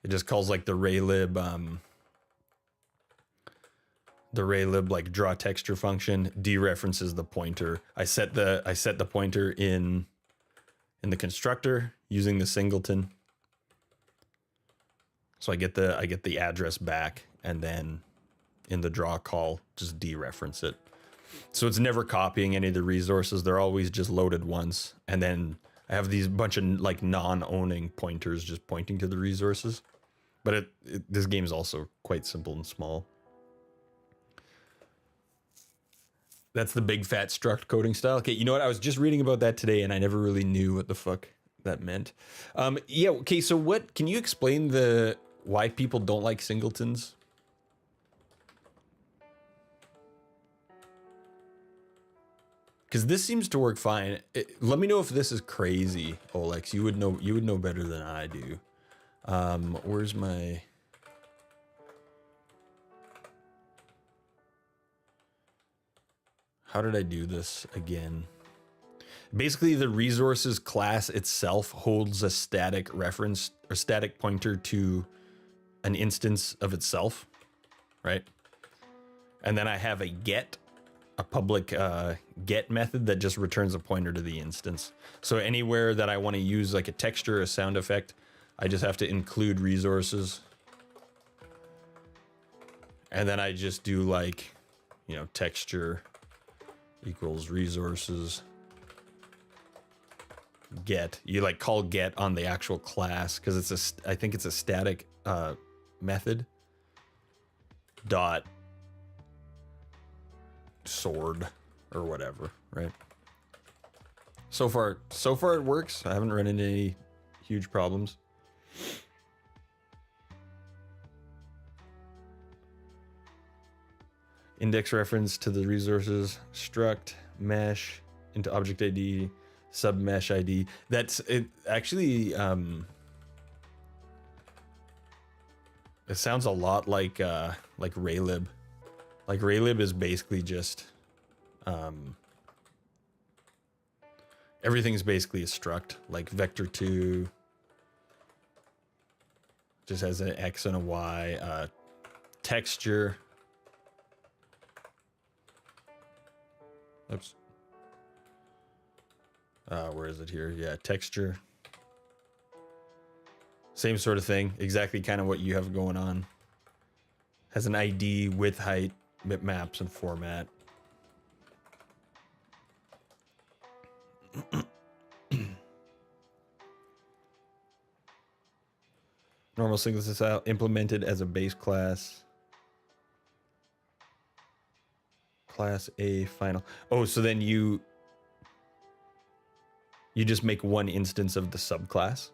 It just calls like the raylib like draw texture function, dereferences the pointer. I set the pointer in the constructor using the singleton. So I get the address back, and then in the draw call, just dereference it. So it's never copying any of the resources. They're always just loaded once. And then I have these bunch of like non-owning pointers just pointing to the resources. But this game is also quite simple and small. That's the big fat struct coding style. Okay, you know what? I was just reading about that today, and I never really knew what the fuck that meant. Yeah, okay, so what, can you explain why people don't like singletons? Because this seems to work fine. Let me know if this is crazy, Olex. You would know better than I do. Where's my... How did I do this again? Basically, the resources class itself holds a static reference or static pointer to an instance of itself, right? And then I have a public get method that just returns a pointer to the instance. So anywhere that I want to use like a texture, a sound effect, I just have to include resources. And then I just do like, you know, texture equals resources get. You like call get on the actual class because I think it's a static method dot sword or whatever, right? So far it works. I haven't run into any huge problems. Index reference to the resources, struct, mesh, into object ID, sub mesh ID. That's it. Actually, it sounds a lot like raylib. Like raylib is basically just everything's basically a struct. Like vector2 just has an X and a Y. Texture. Oops. Where is it here? Yeah, texture. Same sort of thing. Exactly kind of what you have going on. Has an ID, width, height, bitmaps, and format. Normal singleton style implemented as a base class. Class A final. Oh, so then you just make one instance of the subclass.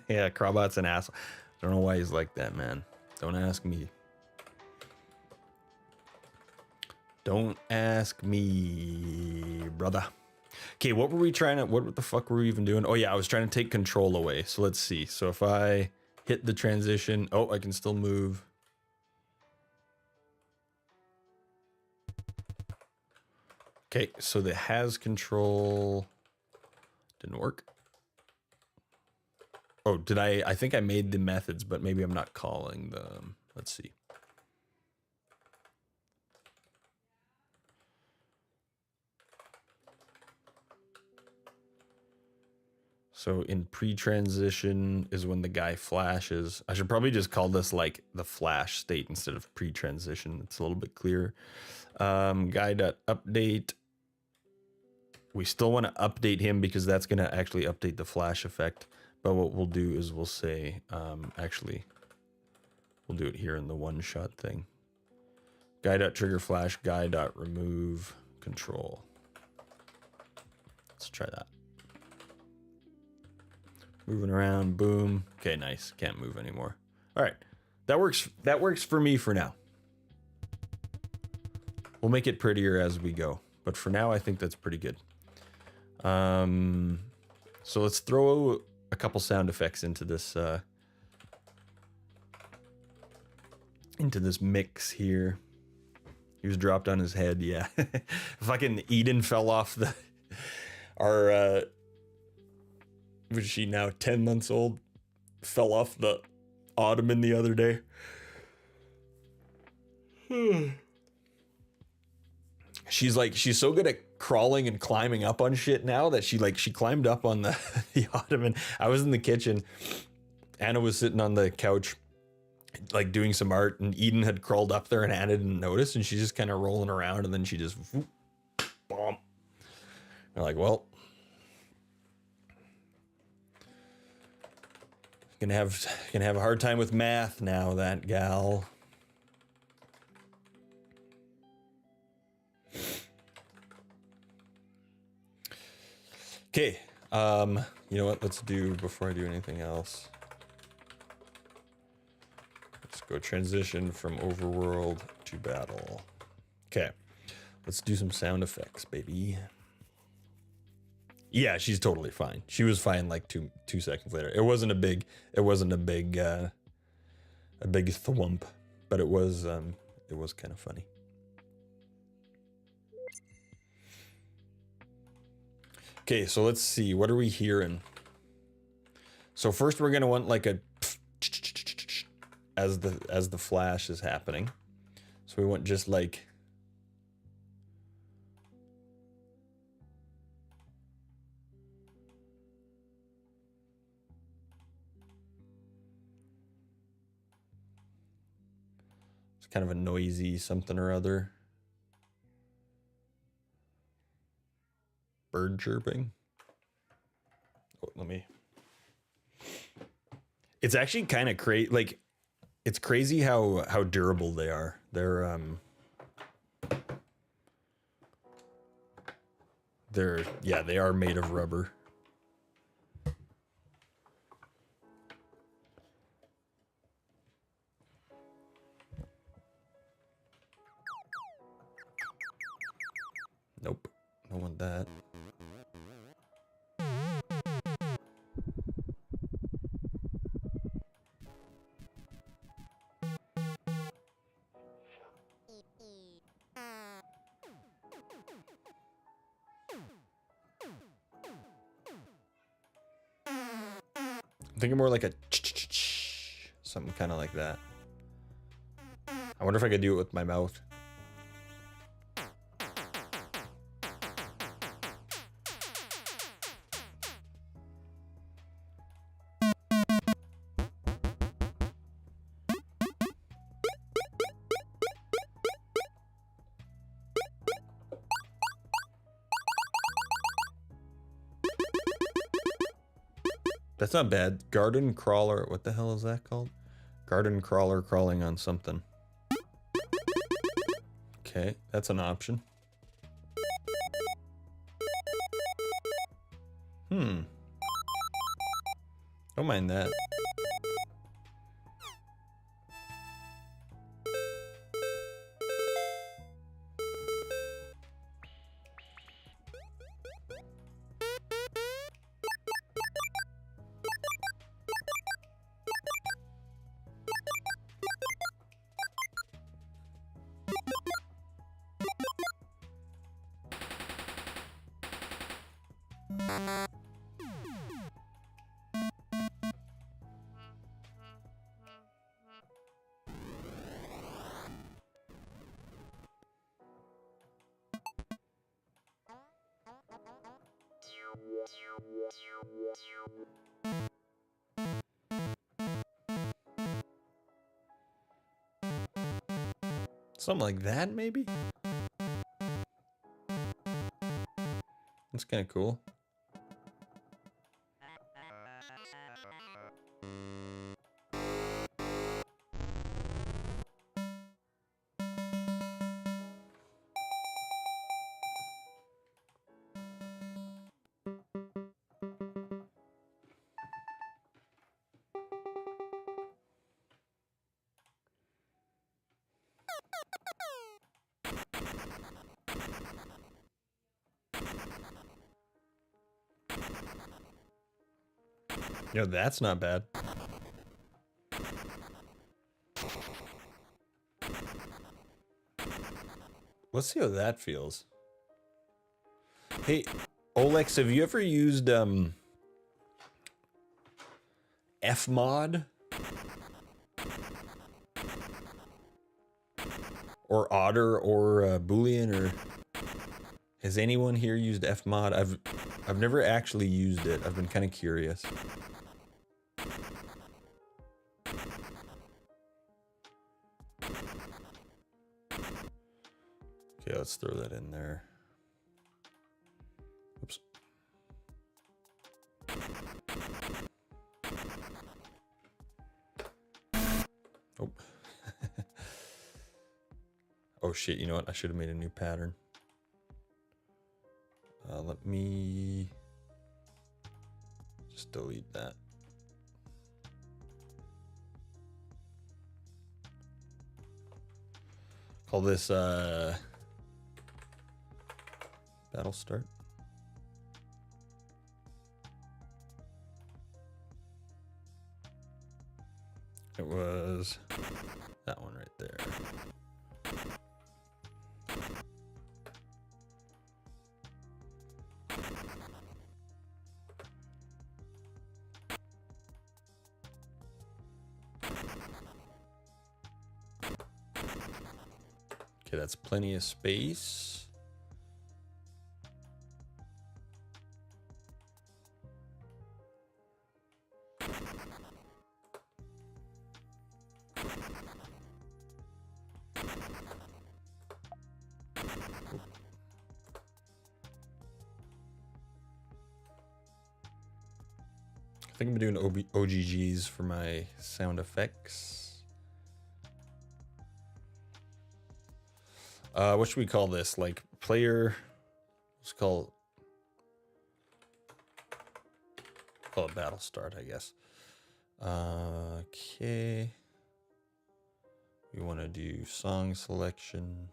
Yeah, Crobot's an asshole. Don't know why he's like that, man. Don't ask me. Don't ask me, brother. Okay, what were we trying to, what the fuck were we even doing? Oh yeah, I was trying to take control away. So let's see. So if I hit the transition, oh, I can still move. Okay, so the has control didn't work. Oh, did I think I made the methods, but maybe I'm not calling them. Let's see. So in pre-transition is when the guy flashes. I should probably just call this like the flash state instead of pre-transition. It's a little bit clearer. Guy.update. We still want to update him because that's going to actually update the flash effect. But what we'll do is we'll say, actually, we'll do it here in the one-shot thing. Guy.trigger flash, guy.remove control. Let's try that. Moving around, boom. Okay, nice. Can't move anymore. All right, that works. That works for me for now. We'll make it prettier as we go, but for now, I think that's pretty good. So let's throw a couple sound effects into this mix here. He was dropped on his head, yeah. Fucking Eden fell off our Was she now 10 months old? Fell off the ottoman the other day. She's so good at crawling and climbing up on shit now that she climbed up on the, the ottoman. I was in the kitchen. Anna was sitting on the couch, like doing some art, and Eden had crawled up there and Anna didn't notice, and she's just kind of rolling around, and then she just whoop, bomb. They're like, well, gonna have a hard time with math now, that gal. Okay, you know what? Let's do, before I do anything else, let's go transition from overworld to battle. Okay, let's do some sound effects, baby. Yeah, she's totally fine. She was fine like two seconds later. It wasn't a big thwump, but it was kind of funny. Okay, so let's see. What are we hearing? So first we're gonna want like a as the flash is happening. So we want just like it's kind of a noisy something or other. Bird chirping. Oh, let me. It's actually kind of crazy. Like, it's crazy how durable they are. They're yeah, they are made of rubber. Nope, I don't want that. I'm thinking more like a something kind of like that. I wonder if I could do it with my mouth. That's not bad. Garden crawler. What the hell is that called? Garden crawler crawling on something. Okay, that's an option. Don't mind that. Something like that, maybe? That's kind of cool. Yo, that's not bad. Let's see how that feels. Hey, Olex, have you ever used F mod or Otter or Boolean, or has anyone here used F mod? I've never actually used it. I've been kind of curious. Okay, let's throw that in there. Oops. Oh. Oh shit, you know what? I should have made a new pattern. Let me just delete that. Call this battle start. It was that one right there. Okay, that's plenty of space. I think I'm doing OGGs for my sound effects. What should we call this? Like player, let's call it battle start, I guess. Okay. We want to do song selection.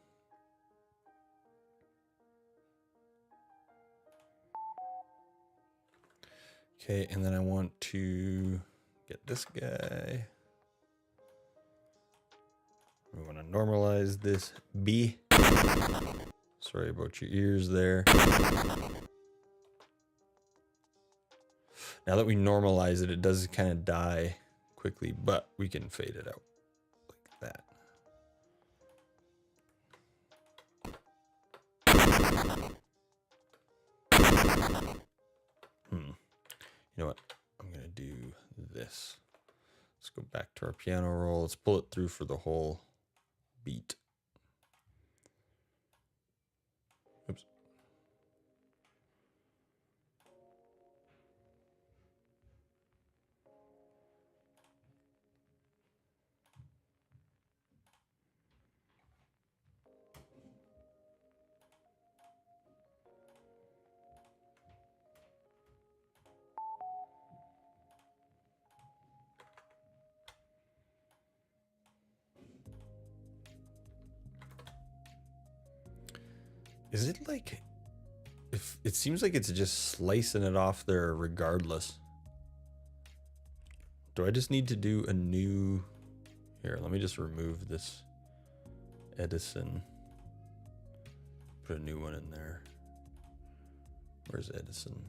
Okay, and then I want to get this guy. We want to normalize this B. Sorry about your ears there. Now that we normalize it, it does kind of die quickly, but we can fade it out like that. You know what? I'm going to do this. Let's go back to our piano roll. Let's pull it through for the whole beat. Oops. Is it like, if it seems like it's just slicing it off there regardless? Do I just need to do a new, here, let me just remove this Edison. Put a new one in there. Where's Edison?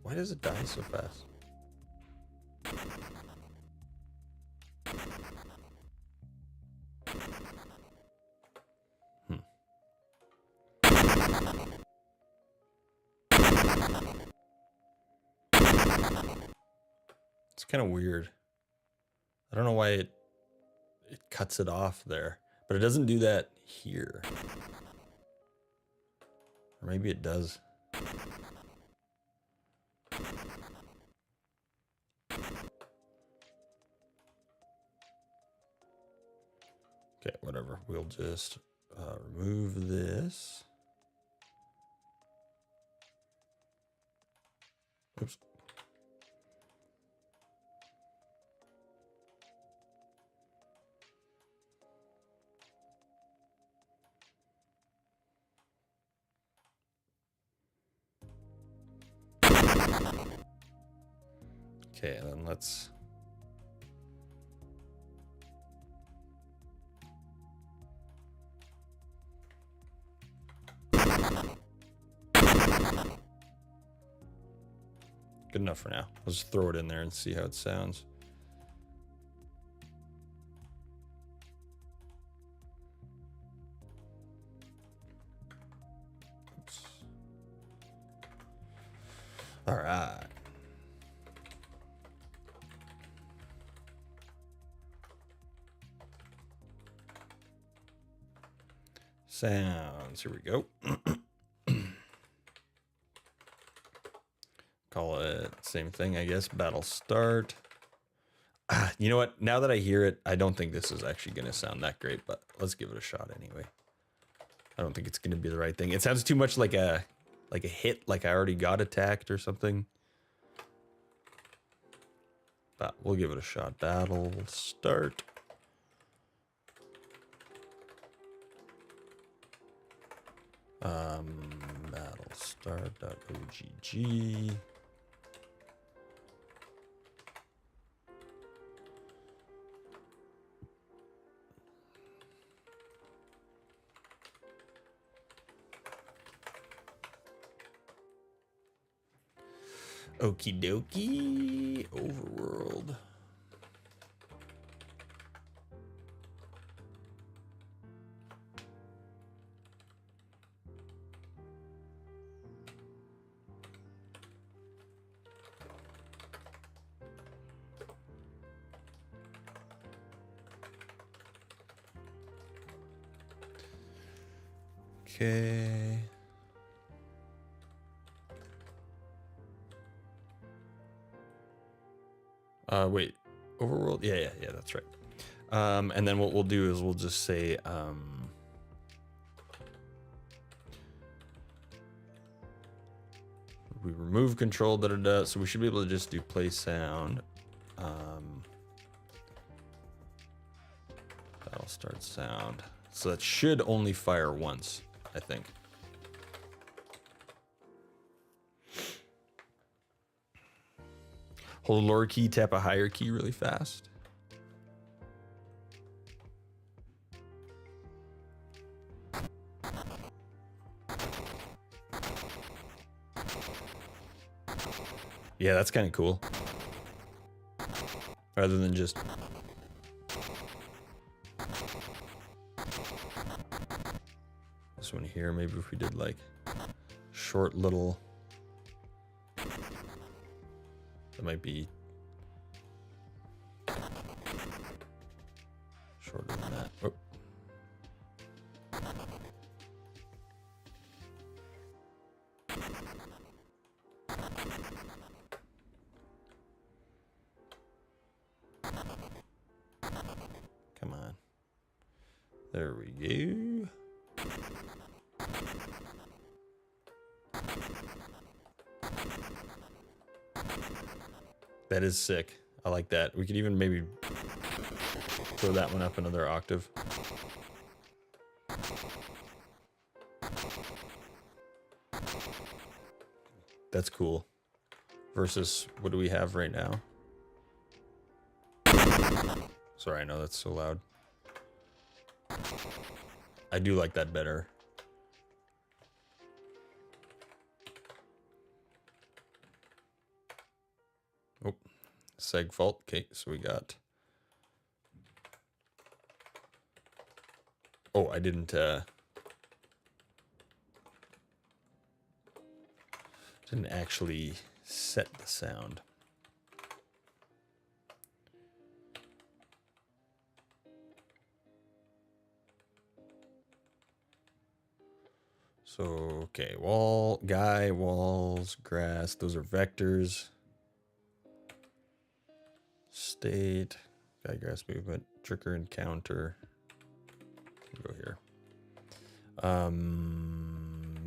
Why does it die so fast? It's kind of weird. I don't know why it cuts it off there, but it doesn't do that here. Or maybe it does. Okay, whatever. We'll just remove this. Oops. Okay, then let's. Good enough for now. Let's just throw it in there and see how it sounds. Oops. All right. Sounds. Here we go. Call it same thing, I guess. Battle start. You know what? Now that I hear it, I don't think this is actually going to sound that great, but let's give it a shot anyway. I don't think it's going to be the right thing. It sounds too much like a hit, like I already got attacked or something. But we'll give it a shot. Battle start. Battle start.ogg. Okie dokie. Overworld. Okay. Wait. Overworld? Yeah, that's right. And then what we'll do is we'll just say, we remove control, so we should be able to just do play sound. That'll start sound. So that should only fire once, I think. Hold a lower key, tap a higher key really fast. Yeah, that's kind of cool. Rather than just... this one here, maybe if we did like short little... that might be shorter than that. Oh. Come on. There we go. That is sick. I like that. We could even maybe throw that one up another octave. That's cool. Versus, what do we have right now? Sorry, I know that's so loud. I do like that better. Oh, seg fault. Okay, so we got... oh, I didn't actually set the sound. So, okay, wall, guy, walls, grass, those are vectors. State, guy, grass movement, trigger and counter. We'll go here.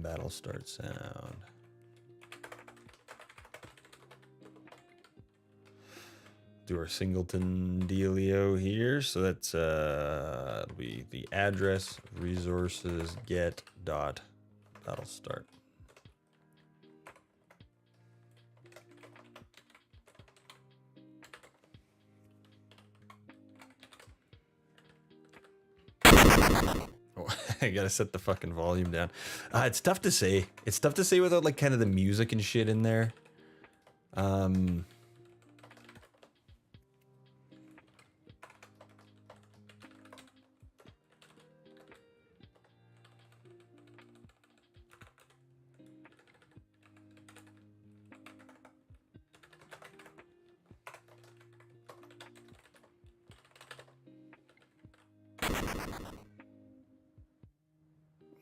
Battle start sound. Do our singleton dealio here. So that's it'll be the address resources get dot battle start. I gotta set the fucking volume down. It's tough to say. It's tough to say without like kind of the music and shit in there.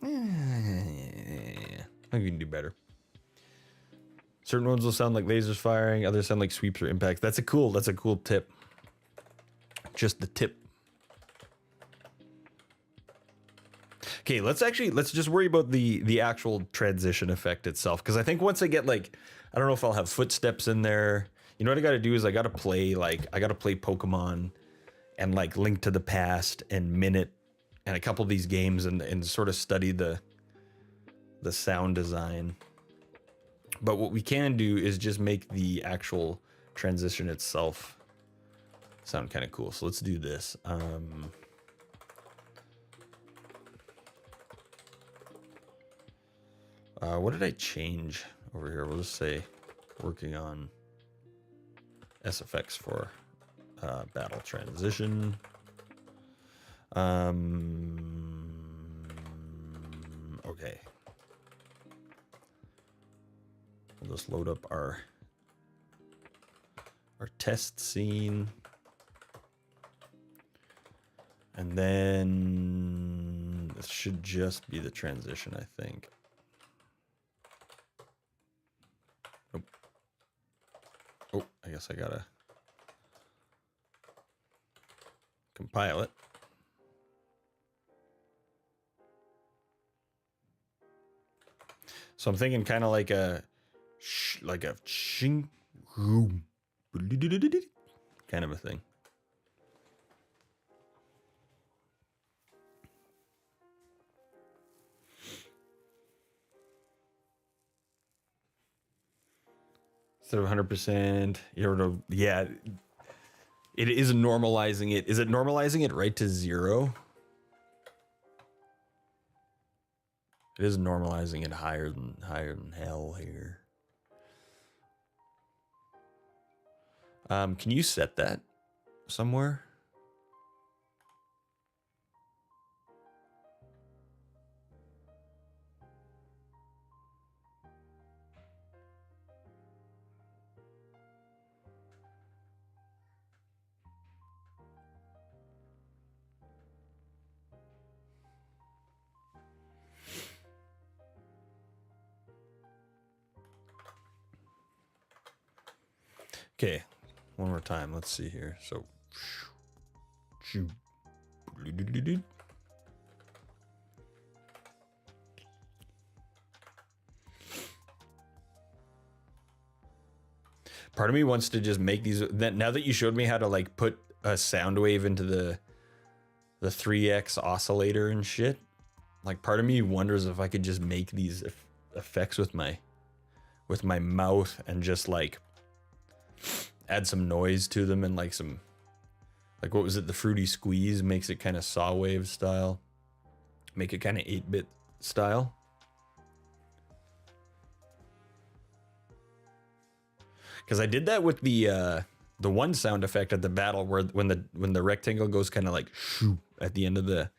I think we can do better. Certain ones will sound like lasers firing, others sound like sweeps or impacts. That's a cool tip. Just the tip. Okay, let's just worry about the actual transition effect itself. Because I think once I get like, I don't know if I'll have footsteps in there. You know what I gotta do is I gotta play Pokemon and like Link to the Past and Minute and a couple of these games and sort of study the sound design. But what we can do is just make the actual transition itself sound kind of cool. So let's do this. What did I change over here? We'll just say working on SFX for battle transition. Okay. We'll just load up our test scene. And then this should just be the transition, I think. Nope. Oh, I guess I gotta compile it. So I'm thinking kind of like a shing kind of a thing. Instead of 100%, yeah, it is normalizing it. Is it normalizing it right to 0? It is normalizing it higher than hell here. Can you set that somewhere? Okay, one more time. Let's see here. So, part of me wants to just make these. Now that you showed me how to like put a sound wave into the 3x oscillator and shit, like part of me wonders if I could just make these effects with my mouth and just like add some noise to them and like some, like what was it, the Fruity Squeeze makes it kind of saw wave style, make it kind of 8-bit style. Because I did that with the one sound effect at the battle where when the rectangle goes kind of like shoo at the end of the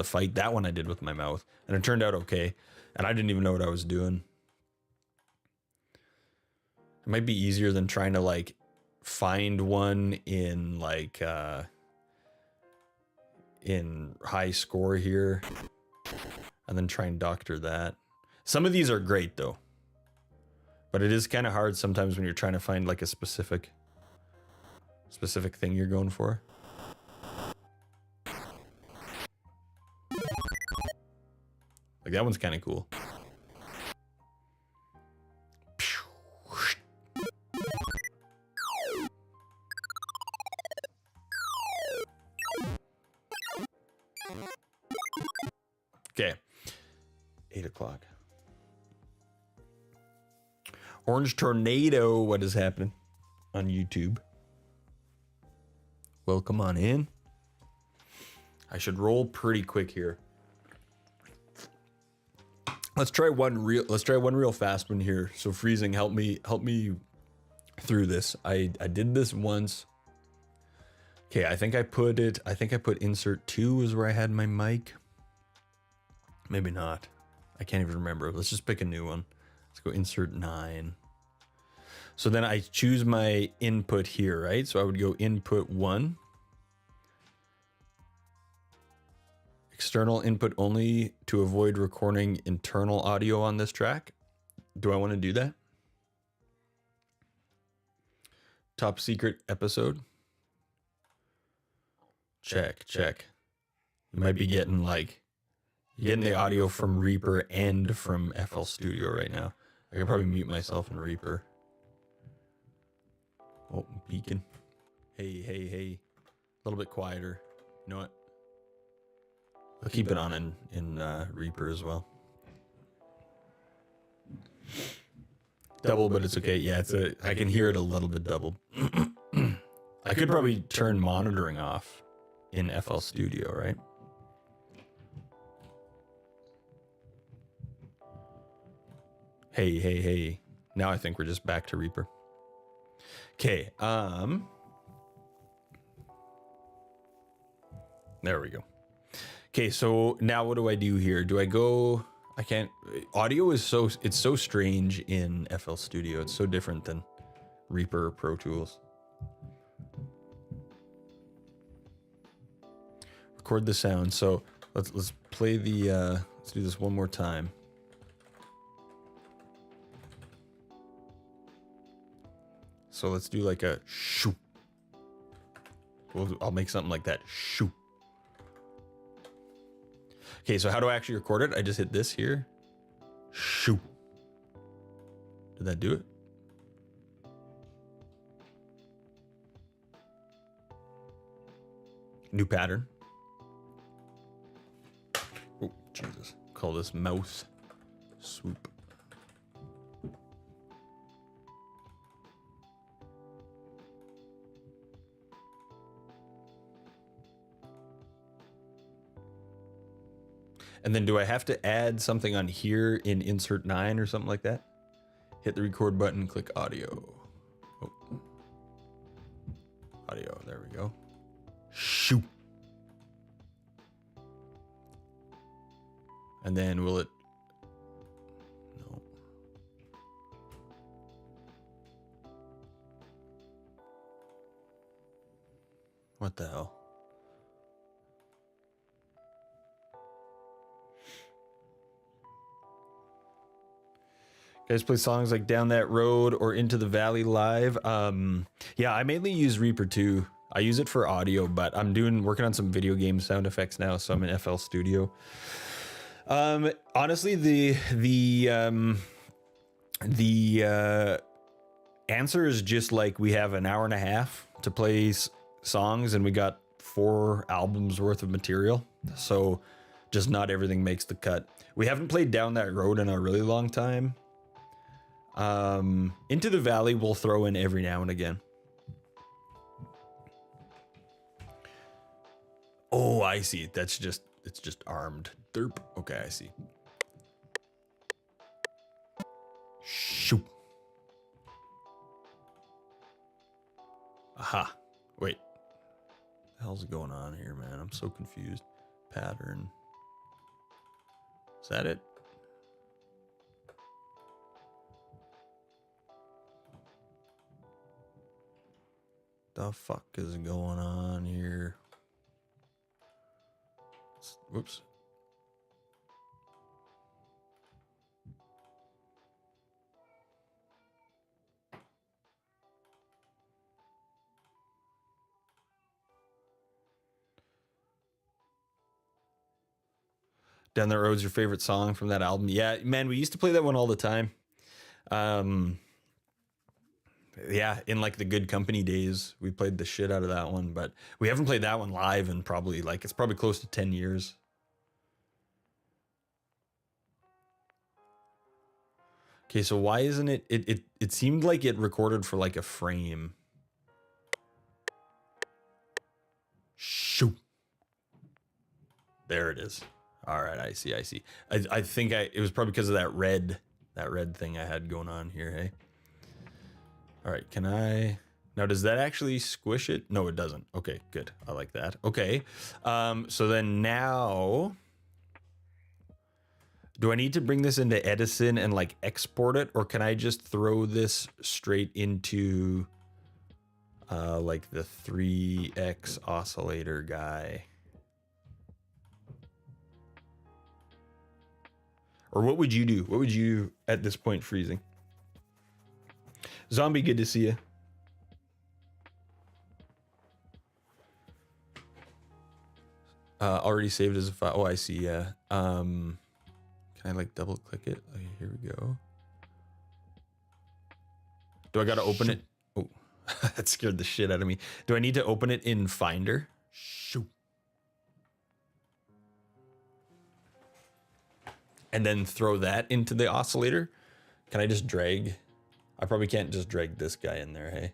fight. That one I did with my mouth and it turned out okay, and I didn't even know what I was doing. It might be easier than trying to like find one in like in high score here and then try and doctor that. Some of these are great though, but it is kind of hard sometimes when you're trying to find like a specific thing you're going for. Like that one's kind of cool. Okay, 8 o'clock. Orange Tornado, what is happening on YouTube? Welcome on in. I should roll pretty quick here. Let's try one real fast one here. So Freezing, help me through this. I did this once. Okay, I think I put insert 2 is where I had my mic. Maybe not. I can't even remember. Let's just pick a new one. Let's go insert 9. So then I choose my input here, right? So I would go input 1. External input only to avoid recording internal audio on this track. Do I want to do that? Top secret episode. Check. You might be getting the audio from Reaper and from FL Studio right now. I could probably mute myself in Reaper. Oh, beacon. Hey. A little bit quieter. You know what? I'll keep it on in Reaper as well. Double, but it's okay. Yeah, I can hear it a little bit doubled. I could probably turn monitoring off in FL Studio, right? Hey. Now I think we're just back to Reaper. Okay, there we go. Okay, so now what do I do here? Do I go, I can't, audio is it's so strange in FL Studio. It's so different than Reaper or Pro Tools. Record the sound. So let's play the, let's do this one more time. So let's do like a shoo. I'll make something like that. Shoo. Okay, so how do I actually record it? I just hit this here. Shoo. Did that do it? New pattern. Oh, Jesus. Call this mouse swoop. And then do I have to add something on here in insert 9 or something like that? Hit the record button, click audio. Oh. Audio, there we go. Shoo. And then will it? No. What the hell? Guys play songs like Down That Road or Into the Valley live. Yeah, I mainly use Reaper too. I use it for audio, but I'm working on some video game sound effects now, so I'm in FL Studio. Honestly, the answer is just like we have an hour and a half to play songs, and we got 4 albums worth of material, so just not everything makes the cut. We haven't played Down That Road in a really long time. Into the Valley we'll throw in every now and again. Oh, I see. It's just armed. Derp. Okay, I see. Shoot. Aha. Wait. What the hell's going on here, man? I'm so confused. Pattern. Is that it? The fuck is going on here? Whoops. Down That Road's your favorite song from that album? Yeah, man, we used to play that one all the time. Yeah, in like the Good Company days, we played the shit out of that one, but we haven't played that one live in probably it's probably close to 10 years. Okay, so why isn't it seemed like it recorded for like a frame. Shoo. There it is. All right, I see, I see. I think it was probably because of that red thing I had going on here, hey? All right, can I... Now, does that actually squish it? No, it doesn't. Okay, good. I like that. Okay, so then now... Do I need to bring this into Edison and like export it, or can I just throw this straight into like the 3x oscillator guy? Or what would you do? What would you at this point freezing? Zombie, good to see you. Already saved as a file. Oh, I see. Yeah. Can I like double click it? Okay, here we go. Do I got to open it? Oh, that scared the shit out of me. Do I need to open it in Finder? Shoot. And then throw that into the oscillator? Can I just drag? I probably can't just drag this guy in there, hey?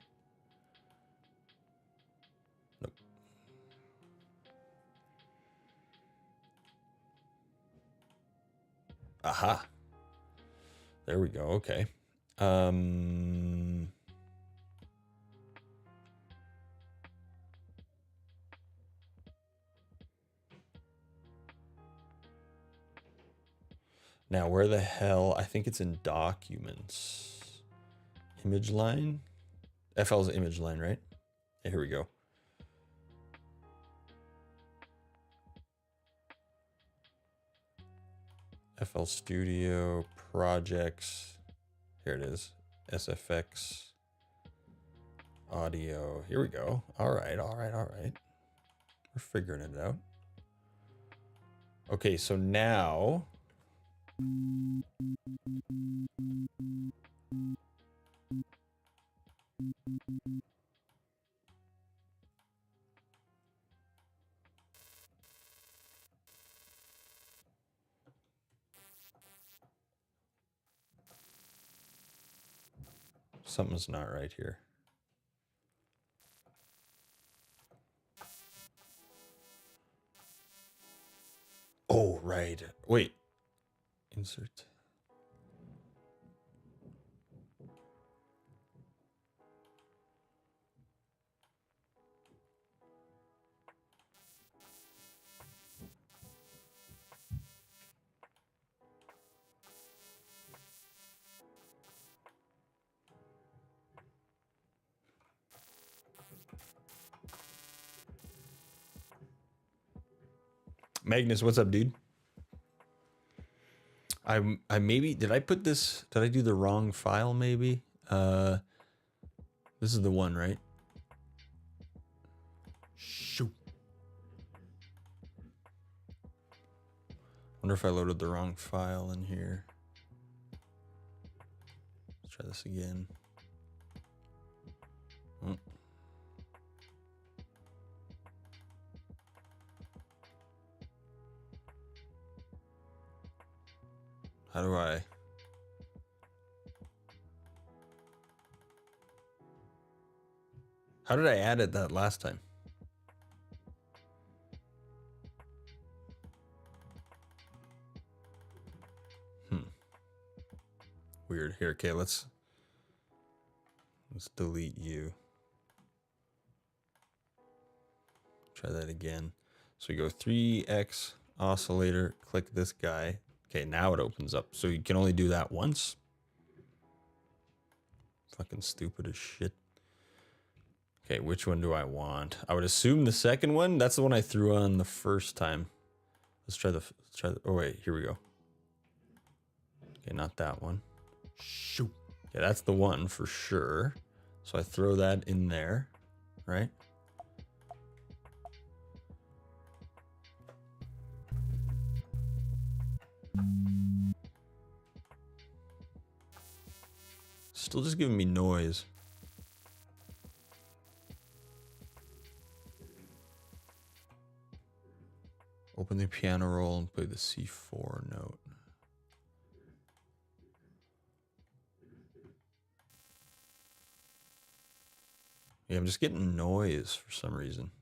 Nope. Aha. There we go, okay. Now, where the hell? I think it's in documents. Image line? FL's image line, right? Yeah, here we go. FL Studio, projects. Here it is. SFX, audio. Here we go. All right, all right, all right. We're figuring it out. Okay, so now... Something's not right here. Oh, right. Wait. Insert. Magnus, what's up, dude? I maybe did I put this? Did I do the wrong file? Maybe. This is the one, right? Shoot. Wonder if I loaded the wrong file in here. Let's try this again. Oh. How do I? How did I add it that last time? Weird. Here, okay, let's delete you. Try that again. So we go 3x oscillator, click this guy. Okay, now it opens up. So you can only do that once. Fucking stupid as shit. Okay, which one do I want? I would assume the second one. That's the one I threw on the first time. Let's try the, oh wait, here we go. Okay, not that one. Shoot. Okay, that's the one for sure. So I throw that in there, right? Still just giving me noise. Open the piano roll and play the C4 note. Yeah, I'm just getting noise for some reason.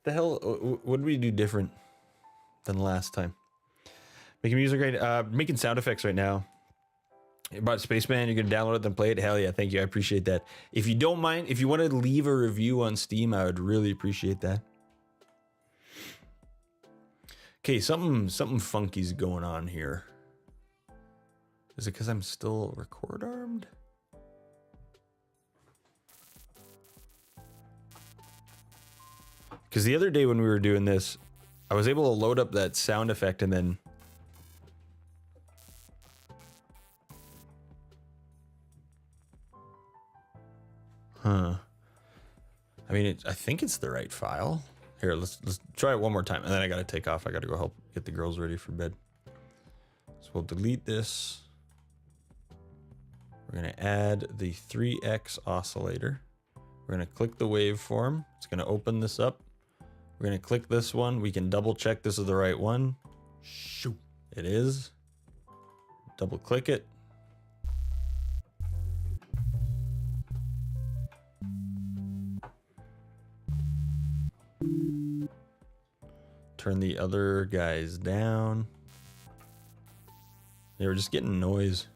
The hell? What did we do different than last time? Making music right. Making sound effects right now. About Spaceman, you're gonna download it and play it. Hell yeah, thank you. I appreciate that. If you don't mind, if you want to leave a review on Steam, I would really appreciate that. Okay, something funky's going on here. Is it because I'm still record armed? Because the other day when we were doing this, I was able to load up that sound effect and then... Huh. I mean, I think it's the right file. Here, let's try it one more time. And then I got to take off. I got to go help get the girls ready for bed. So we'll delete this. We're going to add the 3x oscillator. We're going to click the waveform. It's going to open this up. We're going to click this one. We can double check this is the right one. Shoot. It is. Double click it. Turn the other guys down. They were just getting noise.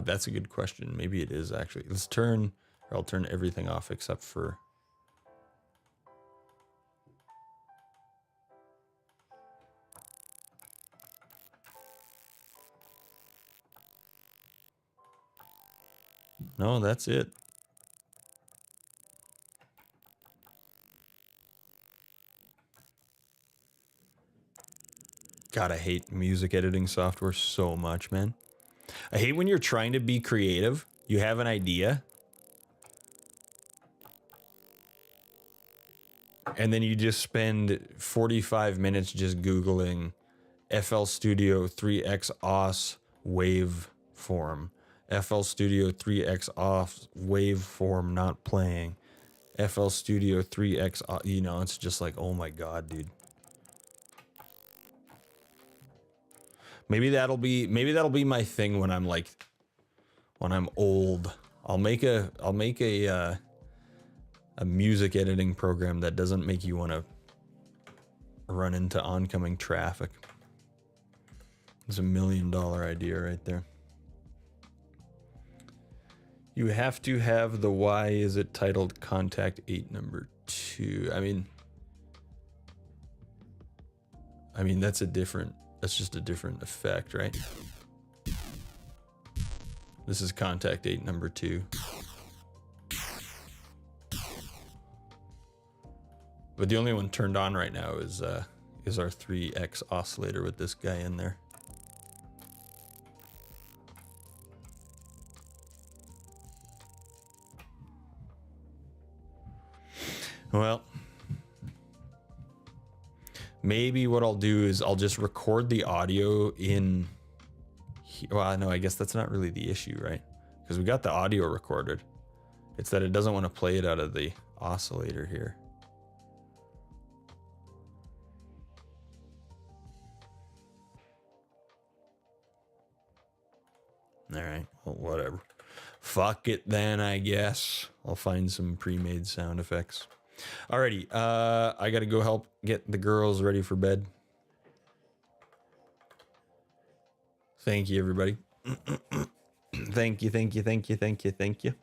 That's a good question. Maybe it is actually. I'll turn everything off except for... No, that's it. God, I hate music editing software so much, man. I hate when you're trying to be creative. You have an idea. And then you just spend 45 minutes just Googling FL Studio 3X OS waveform. FL Studio 3X off waveform not playing. FL Studio 3X, you know, it's just like, oh my God, dude. Maybe that'll be my thing when I'm old. I'll make a music editing program that doesn't make you want to run into oncoming traffic. It's $1 million idea right there. You have to have the why is it titled contact 8 number 2. I mean that's just a different effect, right? This is contact 8 number 2. But the only one turned on right now is our 3X oscillator with this guy in there. Well, maybe what I'll do is I'll just record the audio in... Well, no, I guess that's not really the issue, right? Because we got the audio recorded. It's that it doesn't want to play it out of the oscillator here. All right, well, whatever. Fuck it then, I guess. I'll find some pre-made sound effects. Alrighty, I gotta go help get the girls ready for bed. Thank you, everybody. Thank you, thank you, thank you, thank you, thank you.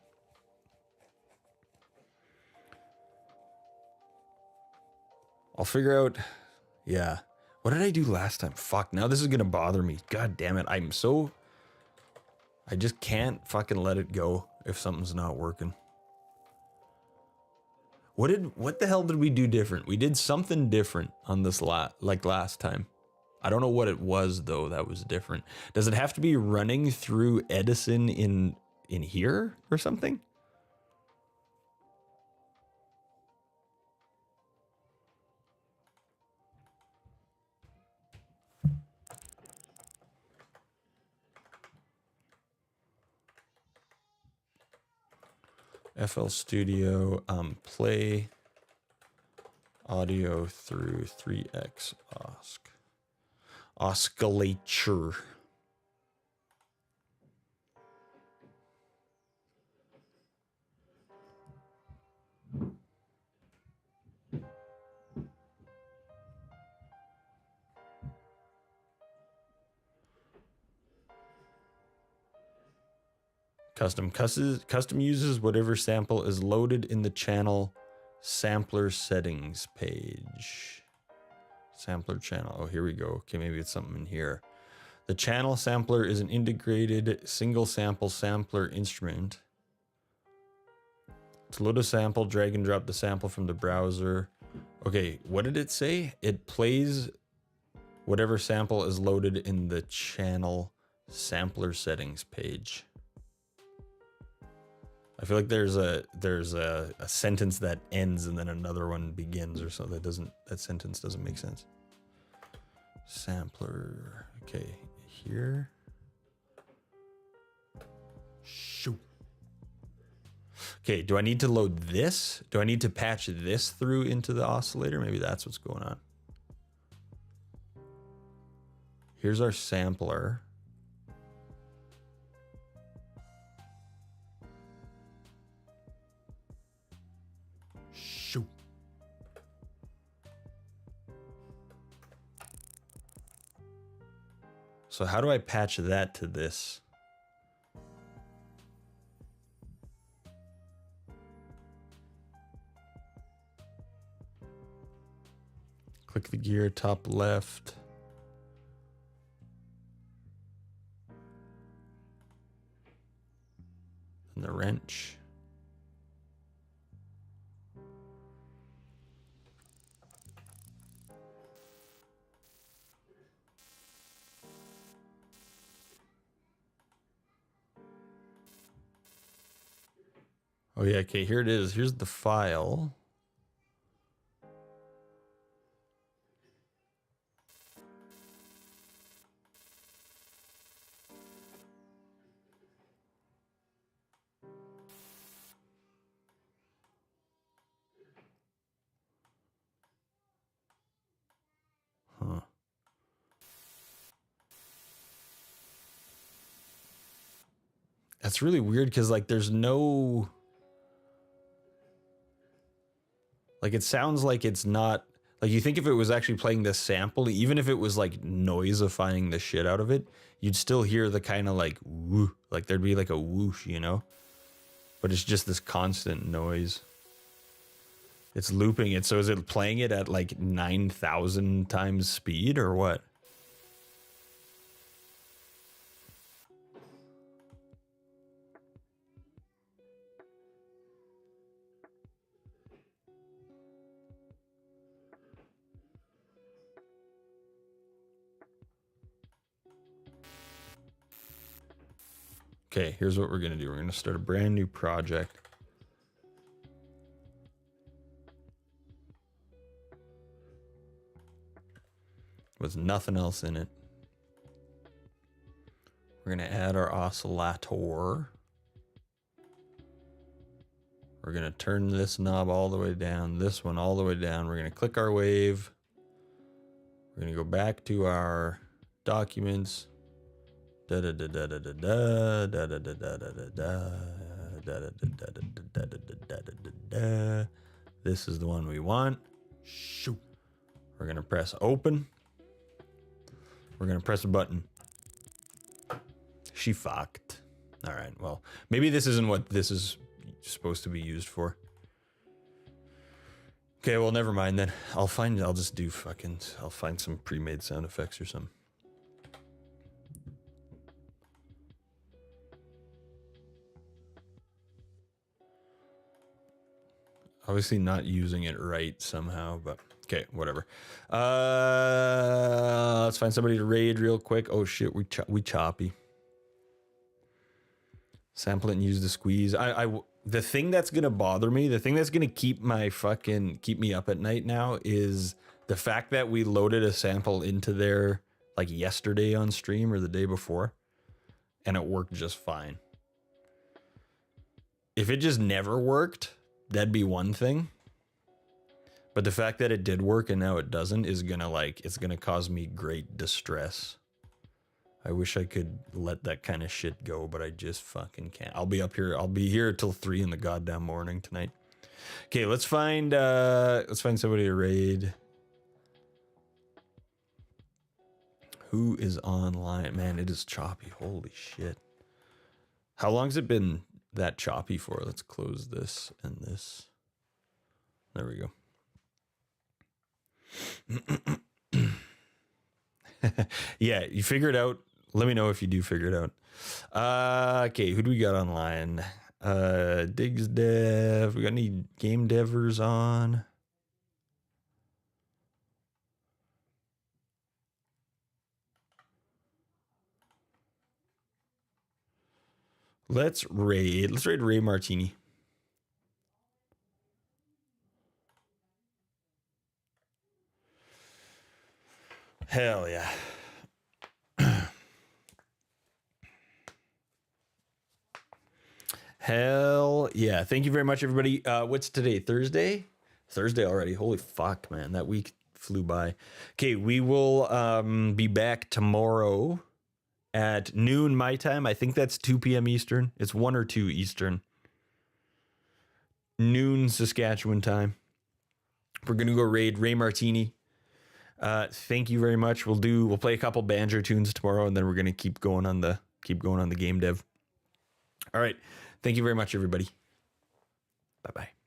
I'll figure out, yeah. What did I do last time? Fuck, now this is gonna bother me. God damn it, I just can't fucking let it go if something's not working. What the hell did we do different? We did something different on this last time. I don't know what it was though that was different. Does it have to be running through Edison in here or something? FL Studio, play audio through 3x oscillator. Custom uses whatever sample is loaded in the channel sampler settings page. Sampler channel. Oh, here we go. Okay, maybe it's something in here. The channel sampler is an integrated single sample sampler instrument. To load a sample, drag and drop the sample from the browser. Okay, what did it say? It plays whatever sample is loaded in the channel sampler settings page. I feel like there's a sentence that ends and then another one begins or something. That sentence doesn't make sense. Sampler. Okay, here. Shoot. Okay, do I need to load this? Do I need to patch this through into the oscillator? Maybe that's what's going on. Here's our sampler. Shoot. So how do I patch that to this? Click the gear, top left. And the wrench. Oh yeah, okay, here it is. Here's the file. Huh. That's really weird because like there's no... Like it sounds like it's not... Like you think if it was actually playing this sample, even if it was like noisifying the shit out of it, you'd still hear the kind of like woo, like there'd be like a whoosh, you know? But it's just this constant noise. It's looping it. So is it playing it at like 9,000 times speed or what? Okay, here's what we're going to do. We're going to start a brand new project. With nothing else in it. We're going to add our oscillator. We're going to turn this knob all the way down, this one all the way down. We're going to click our wave. We're going to go back to our documents. This is the one we want. Shoot. We're going to press open. We're going to press a button. She fucked. All right, well, maybe this isn't what this is supposed to be used for. Okay, well, never mind then. I'll find some pre-made sound effects or something. Obviously not using it right somehow, but okay, whatever. Let's find somebody to raid real quick. Oh shit, we choppy. Sample it and use the squeeze. The thing that's gonna bother me, the thing that's gonna keep me up at night now is the fact that we loaded a sample into there like yesterday on stream or the day before, and it worked just fine. if it just never worked, that'd be one thing. But the fact that it did work and now it doesn't is gonna it's gonna cause me great distress. I wish I could let that kind of shit go, but I just fucking can't. I'll be up here. I'll be here till 3 in the goddamn morning tonight. Okay, let's find somebody to raid. Who is online? Man, it is choppy. Holy shit. How long's it been that choppy for? Let's close this and this. There we go. Yeah, you figure it out. Let me know if you do figure it out. Okay, who do we got online? Diggs Dev. We got any game devers on? Let's raid Ray Martini. Hell yeah. Hell yeah. Thank you very much, everybody. What's today? Thursday? Thursday already. Holy fuck, man. That week flew by. Okay, we will be back tomorrow at noon my time. I think that's 2 p.m. Eastern. It's 1 or 2 Eastern. Noon Saskatchewan time. We're gonna go raid Ray Martini. Thank you very much. We'll play a couple banjo tunes tomorrow, and then we're gonna keep going on the game dev. All right. Thank you very much, everybody. Bye-bye.